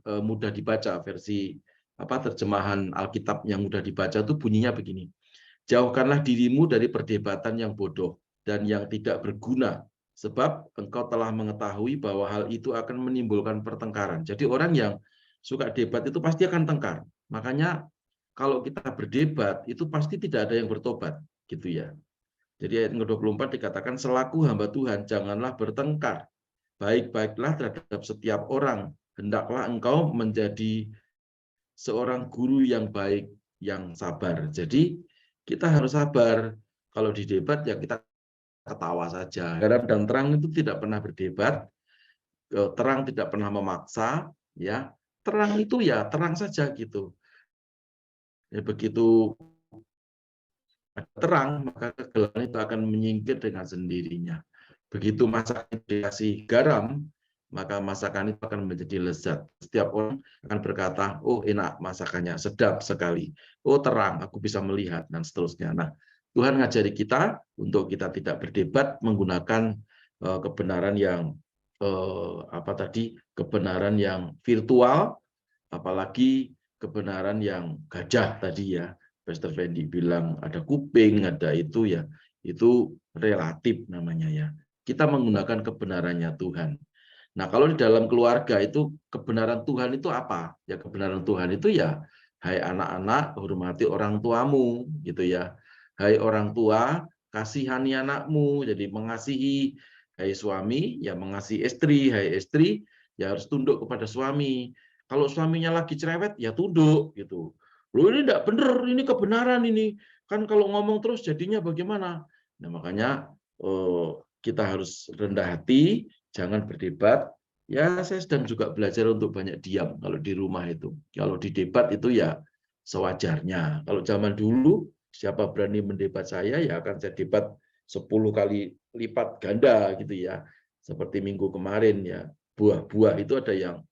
mudah dibaca, versi terjemahan Alkitab yang mudah dibaca itu bunyinya begini. Jauhkanlah dirimu dari perdebatan yang bodoh dan yang tidak berguna, sebab engkau telah mengetahui bahwa hal itu akan menimbulkan pertengkaran. Jadi orang yang suka debat itu pasti akan tengkar. Makanya kalau kita berdebat itu pasti tidak ada yang bertobat, gitu ya. Jadi ayat ke-24 dikatakan, selaku hamba Tuhan janganlah bertengkar. Baik-baiklah terhadap setiap orang. Hendaklah engkau menjadi seorang guru yang baik, yang sabar. Jadi kita harus sabar. Kalau di debat ya kita ketawa saja. Garam dan terang itu tidak pernah berdebat. Terang tidak pernah memaksa, ya. Terang itu ya terang saja, gitu. Ya, begitu terang, maka kegelapan itu akan menyingkir dengan sendirinya. Begitu masakan dikasih garam, maka masakan itu akan menjadi lezat. Setiap orang akan berkata, oh enak masakannya, sedap sekali. Oh terang, aku bisa melihat, dan seterusnya. Nah, Tuhan ngajari kita untuk kita tidak berdebat menggunakan kebenaran yang kebenaran yang virtual, apalagi kebenaran yang gajah tadi, ya. Pastor Fendi bilang ada kuping, ada itu, ya. Itu relatif namanya, ya. Kita menggunakan kebenarannya Tuhan. Nah, kalau di dalam keluarga itu kebenaran Tuhan itu apa? Ya, kebenaran Tuhan itu ya, hai anak-anak, hormati orang tuamu, gitu ya. Hai orang tua, kasihani anakmu, jadi mengasihi. Hai suami, ya mengasihi istri. Hai istri, ya harus tunduk kepada suami. Kalau suaminya lagi cerewet, ya tunduk, gitu. Loh, ini tidak benar, ini kebenaran ini. Kan kalau ngomong terus jadinya bagaimana? Nah, makanya kita harus rendah hati, jangan berdebat. Ya, saya sedang juga belajar untuk banyak diam kalau di rumah itu. Kalau di debat itu ya sewajarnya. Kalau zaman dulu, siapa berani mendebat saya, ya akan saya debat 10 kali lipat ganda, gitu ya. Seperti minggu kemarin, ya. Buah-buah itu ada yang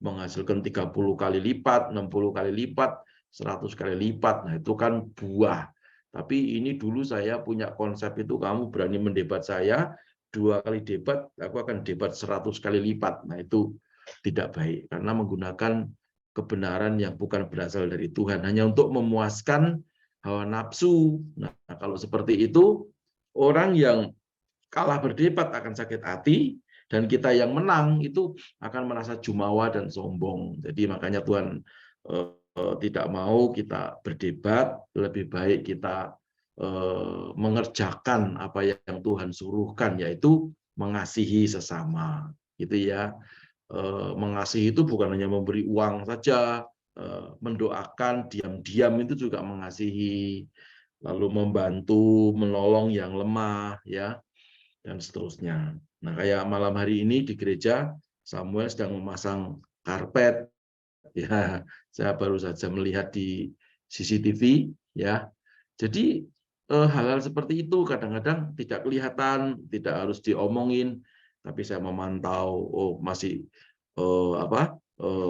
menghasilkan 30 kali lipat, 60 kali lipat, 100 kali lipat. Nah, itu kan buah. Tapi ini dulu saya punya konsep itu, kamu berani mendebat saya, 2 kali debat, aku akan debat 100 kali lipat. Nah, itu tidak baik, karena menggunakan kebenaran yang bukan berasal dari Tuhan, hanya untuk memuaskan hawa nafsu. Nah, kalau seperti itu, orang yang kalah berdebat akan sakit hati, dan kita yang menang itu akan merasa jumawa dan sombong. Jadi makanya Tuhan tidak mau kita berdebat, lebih baik kita mengerjakan apa yang Tuhan suruhkan, yaitu mengasihi sesama, gitu ya. Mengasihi itu bukan hanya memberi uang saja, mendoakan diam-diam itu juga mengasihi, lalu membantu, menolong yang lemah, ya, dan seterusnya. Nah, kayak malam hari ini di gereja, Samuel sedang memasang karpet. Ya, saya baru saja melihat di CCTV, ya. Jadi hal-hal seperti itu kadang-kadang tidak kelihatan, tidak harus diomongin. tapi saya memantau, oh masih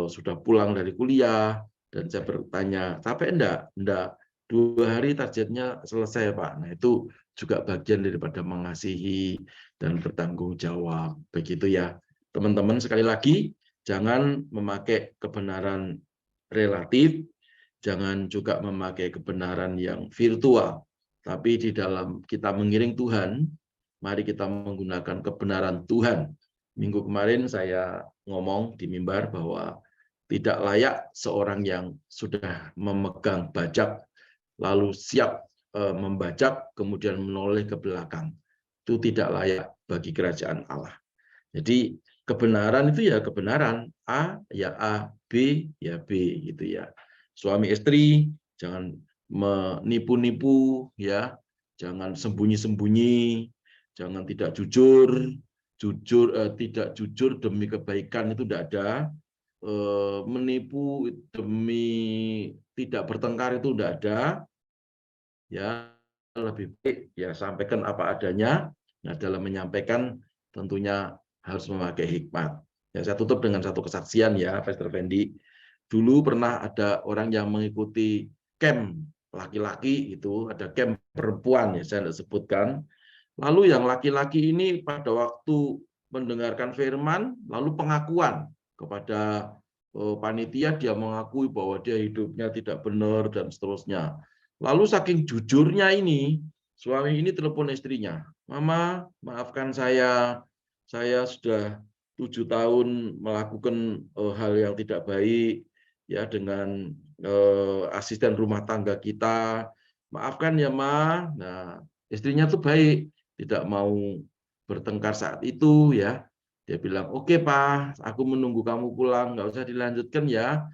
sudah pulang dari kuliah, dan saya bertanya, capek enggak? 2 hari targetnya selesai, Pak. Nah, itu juga bagian daripada mengasihi dan bertanggung jawab. Begitu ya, teman-teman. Sekali lagi, jangan memakai kebenaran relatif, jangan juga memakai kebenaran yang virtual. Tapi di dalam kita mengiring Tuhan, mari kita menggunakan kebenaran Tuhan. Minggu kemarin saya ngomong di mimbar bahwa tidak layak seorang yang sudah memegang bajak lalu siap membajak kemudian menoleh ke belakang. Itu tidak layak bagi kerajaan Allah. Jadi kebenaran itu ya kebenaran, A ya A, B ya B gitu ya. Suami istri jangan menipu-nipu ya, jangan sembunyi-sembunyi, jangan tidak jujur, tidak jujur demi kebaikan itu tidak ada. Menipu demi tidak bertengkar itu tidak ada. Ya, lebih baik ya sampaikan apa adanya. Nah, dalam menyampaikan tentunya harus memakai hikmat. Ya, saya tutup dengan satu kesaksian ya, Pastor Fendi. Dulu pernah ada orang yang mengikuti camp laki-laki itu, ada camp perempuan ya, saya tidak sebutkan. Lalu yang laki-laki ini pada waktu mendengarkan firman, lalu pengakuan kepada panitia, dia mengakui bahwa dia hidupnya tidak benar dan seterusnya. Lalu saking jujurnya ini, suami ini telepon istrinya, "Mama, maafkan saya sudah 7 tahun melakukan hal yang tidak baik ya dengan asisten rumah tangga kita. Maafkan ya, Ma." Nah, istrinya tuh baik, tidak mau bertengkar saat itu ya. Dia bilang, "Oke, Pak, aku menunggu kamu pulang, nggak usah dilanjutkan ya.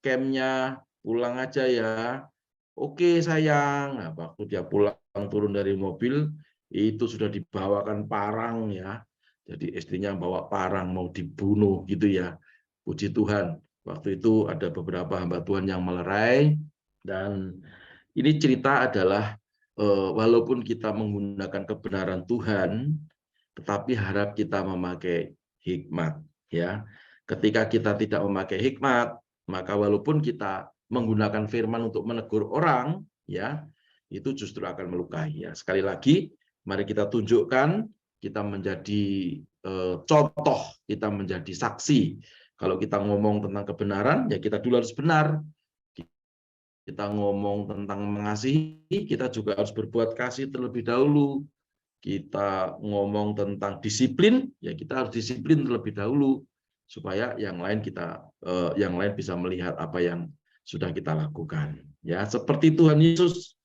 Campnya pulang aja ya." "Oke, sayang." Nah, waktu dia pulang turun dari mobil, itu sudah dibawakan parang ya. Jadi istrinya bawa parang mau dibunuh gitu ya. Puji Tuhan. Waktu itu ada beberapa hamba Tuhan yang melerai, dan ini cerita adalah walaupun kita menggunakan kebenaran Tuhan, tetapi harap kita memakai hikmat ya. Ketika kita tidak memakai hikmat, maka walaupun kita menggunakan firman untuk menegur orang ya, itu justru akan melukai ya. Sekali lagi, mari kita tunjukkan kita menjadi contoh, kita menjadi saksi. Kalau kita ngomong tentang kebenaran, ya kita dulu harus benar. Kita ngomong tentang mengasihi, kita juga harus berbuat kasih terlebih dahulu. Kita ngomong tentang disiplin, ya kita harus disiplin terlebih dahulu supaya yang lain bisa melihat apa yang sudah kita lakukan. Ya, seperti Tuhan Yesus.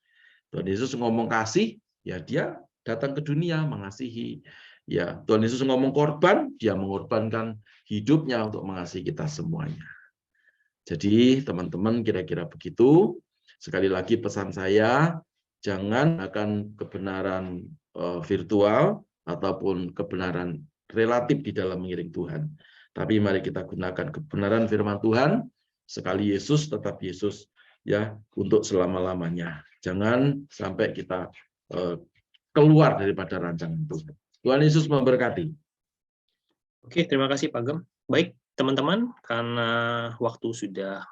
Tuhan Yesus ngomong kasih, ya dia datang ke dunia mengasihi. Ya, Tuhan Yesus ngomong korban, dia mengorbankan hidupnya untuk mengasihi kita semuanya. Jadi, teman-teman kira-kira begitu. Sekali lagi pesan saya, jangan akan kebenaran virtual ataupun kebenaran relatif di dalam mengiring Tuhan. Tapi mari kita gunakan kebenaran firman Tuhan, sekali Yesus tetap Yesus ya untuk selama-lamanya. Jangan sampai kita keluar daripada rancangan Tuhan. Tuhan Yesus memberkati. Oke, terima kasih Pak Gem. Baik, teman-teman, karena waktu sudah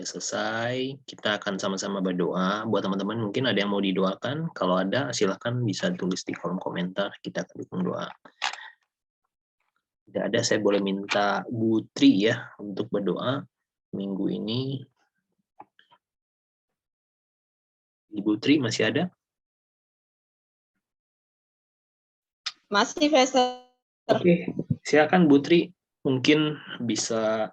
selesai, kita akan sama-sama berdoa. Buat teman-teman mungkin ada yang mau didoakan, kalau ada silahkan bisa tulis di kolom komentar, kita akan dukung doa. Tidak ada, saya boleh minta Bu Tri ya untuk berdoa minggu ini. Ibu Tri masih ada? Masih, Pastor. Oke, silakan Bu Tri, mungkin bisa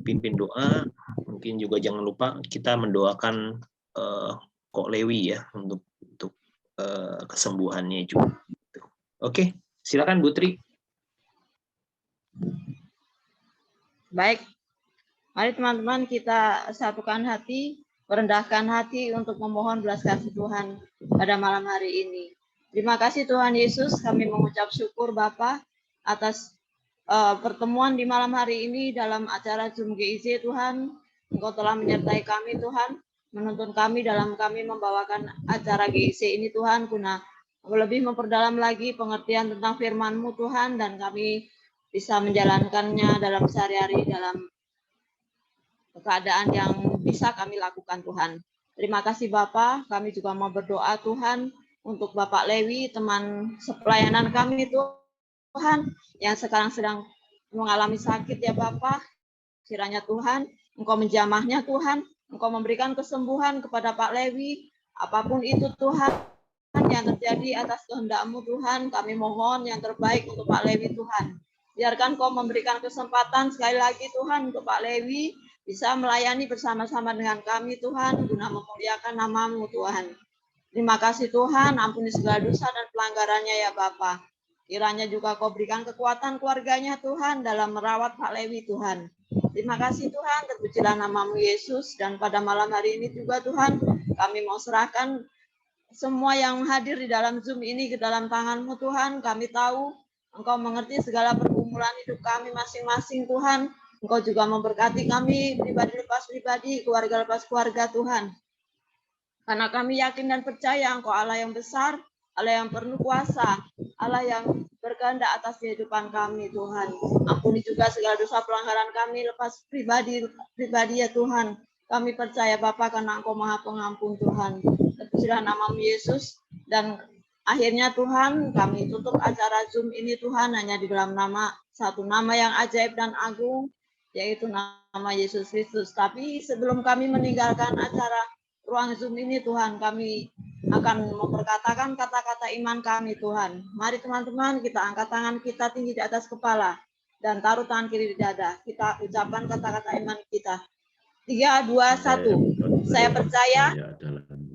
pimpin doa. Mungkin juga jangan lupa kita mendoakan Kok Lewi ya untuk kesembuhannya juga. Oke, silakan Bu Tri. Baik, mari teman-teman kita satukan hati, merendahkan hati untuk memohon belas kasih Tuhan pada malam hari ini. Terima kasih Tuhan Yesus, kami mengucap syukur Bapa atas pertemuan di malam hari ini dalam acara Zoom GIC Tuhan. Engkau telah menyertai kami Tuhan, menuntun kami dalam kami membawakan acara GIC ini Tuhan, guna lebih memperdalam lagi pengertian tentang firman-Mu Tuhan, dan kami bisa menjalankannya dalam sehari-hari, dalam keadaan yang bisa kami lakukan Tuhan. Terima kasih Bapak, kami juga mau berdoa Tuhan untuk Bapak Lewi, teman sepelayanan kami Tuhan, yang sekarang sedang mengalami sakit ya Bapak. Kiranya Tuhan, Engkau menjamahnya Tuhan, Engkau memberikan kesembuhan kepada Pak Lewi, apapun itu Tuhan yang terjadi atas kehendak-Mu Tuhan, kami mohon yang terbaik untuk Pak Lewi Tuhan. Biarkan Kau memberikan kesempatan sekali lagi Tuhan untuk Pak Lewi bisa melayani bersama-sama dengan kami Tuhan, guna memuliakan nama-Mu Tuhan. Terima kasih Tuhan, ampuni segala dosa dan pelanggarannya ya Bapa. Kiranya juga Kau berikan kekuatan keluarganya Tuhan dalam merawat Pak Lewi Tuhan. Terima kasih Tuhan, terpujilah nama-Mu Yesus, dan pada malam hari ini juga Tuhan, kami mau serahkan semua yang hadir di dalam Zoom ini ke dalam tangan-Mu Tuhan. Kami tahu Engkau mengerti segala pergumulan hidup kami masing-masing Tuhan. Engkau juga memberkati kami pribadi lepas pribadi, keluarga lepas keluarga Tuhan. Karena kami yakin dan percaya Engkau Allah yang besar, Allah yang penuh kuasa, Allah yang berkehendak atas kehidupan kami Tuhan. Ampuni juga segala dosa pelanggaran kami lepas pribadi ya Tuhan. Kami percaya Bapa karena Engkau Maha Pengampun Tuhan. Terpujilah nama-Mu Yesus, dan akhirnya Tuhan kami tutup acara Zoom ini Tuhan hanya di dalam satu nama yang ajaib dan agung, yaitu nama Yesus Kristus. Tapi sebelum kami meninggalkan acara ruang Zoom ini Tuhan, kami akan memperkatakan kata-kata iman kami Tuhan. Mari teman-teman, kita angkat tangan kita tinggi di atas kepala dan taruh tangan kiri di dada. Kita ucapkan kata-kata iman kita. 3, 2, 1. Saya percaya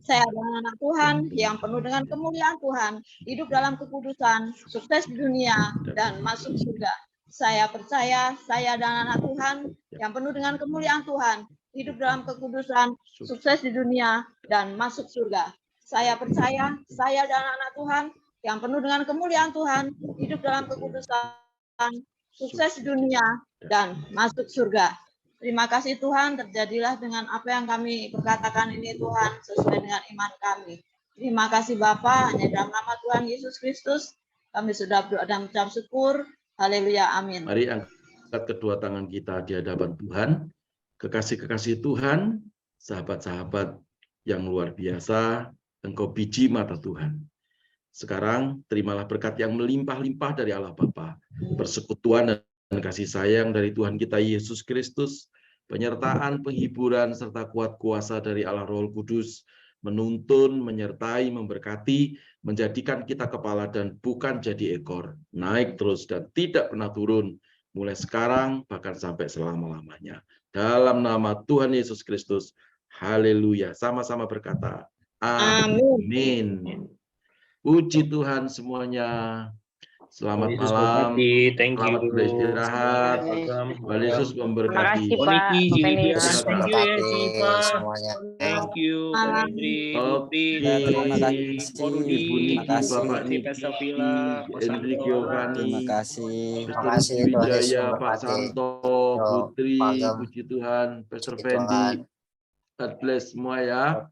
saya adalah anak Tuhan yang penuh dengan kemuliaan Tuhan, hidup dalam kekudusan, sukses di dunia, dan masuk surga. Saya percaya saya adalah anak Tuhan yang penuh dengan kemuliaan Tuhan, hidup dalam kekudusan, sukses di dunia, dan masuk surga. Saya percaya saya adalah anak Tuhan yang penuh dengan kemuliaan Tuhan, hidup dalam kekudusan, sukses di dunia, dan masuk surga. Terima kasih Tuhan, terjadilah dengan apa yang kami perkatakan ini Tuhan, sesuai dengan iman kami. Terima kasih Bapa, hanya dalam nama Tuhan Yesus Kristus, kami sudah berdoa dan mengucap syukur. Haleluya, amin. Mari angkat kedua tangan kita di hadapan Tuhan. Kekasih-kekasih Tuhan, sahabat-sahabat yang luar biasa, Engkau biji mata Tuhan. Sekarang terimalah berkat yang melimpah-limpah dari Allah Bapa, persekutuan dan kasih sayang dari Tuhan kita Yesus Kristus, penyertaan, penghiburan, serta kuat kuasa dari Allah Roh Kudus, menuntun, menyertai, memberkati, menjadikan kita kepala dan bukan jadi ekor, naik terus dan tidak pernah turun, mulai sekarang bahkan sampai selama-lamanya. Dalam nama Tuhan Yesus Kristus, haleluya. Sama-sama berkata, amin. Puji Tuhan semuanya. Selamat malam, selamat beristirahat. Tuhan Yesus memberkati. Thank you, Terima kasih, Ibu Niki, Bapak Niki, Hendrik Giovanni, Pastor Wijaya, Pak Santo, Putri, puji Tuhan, Pastor Fendi. God bless semua ya.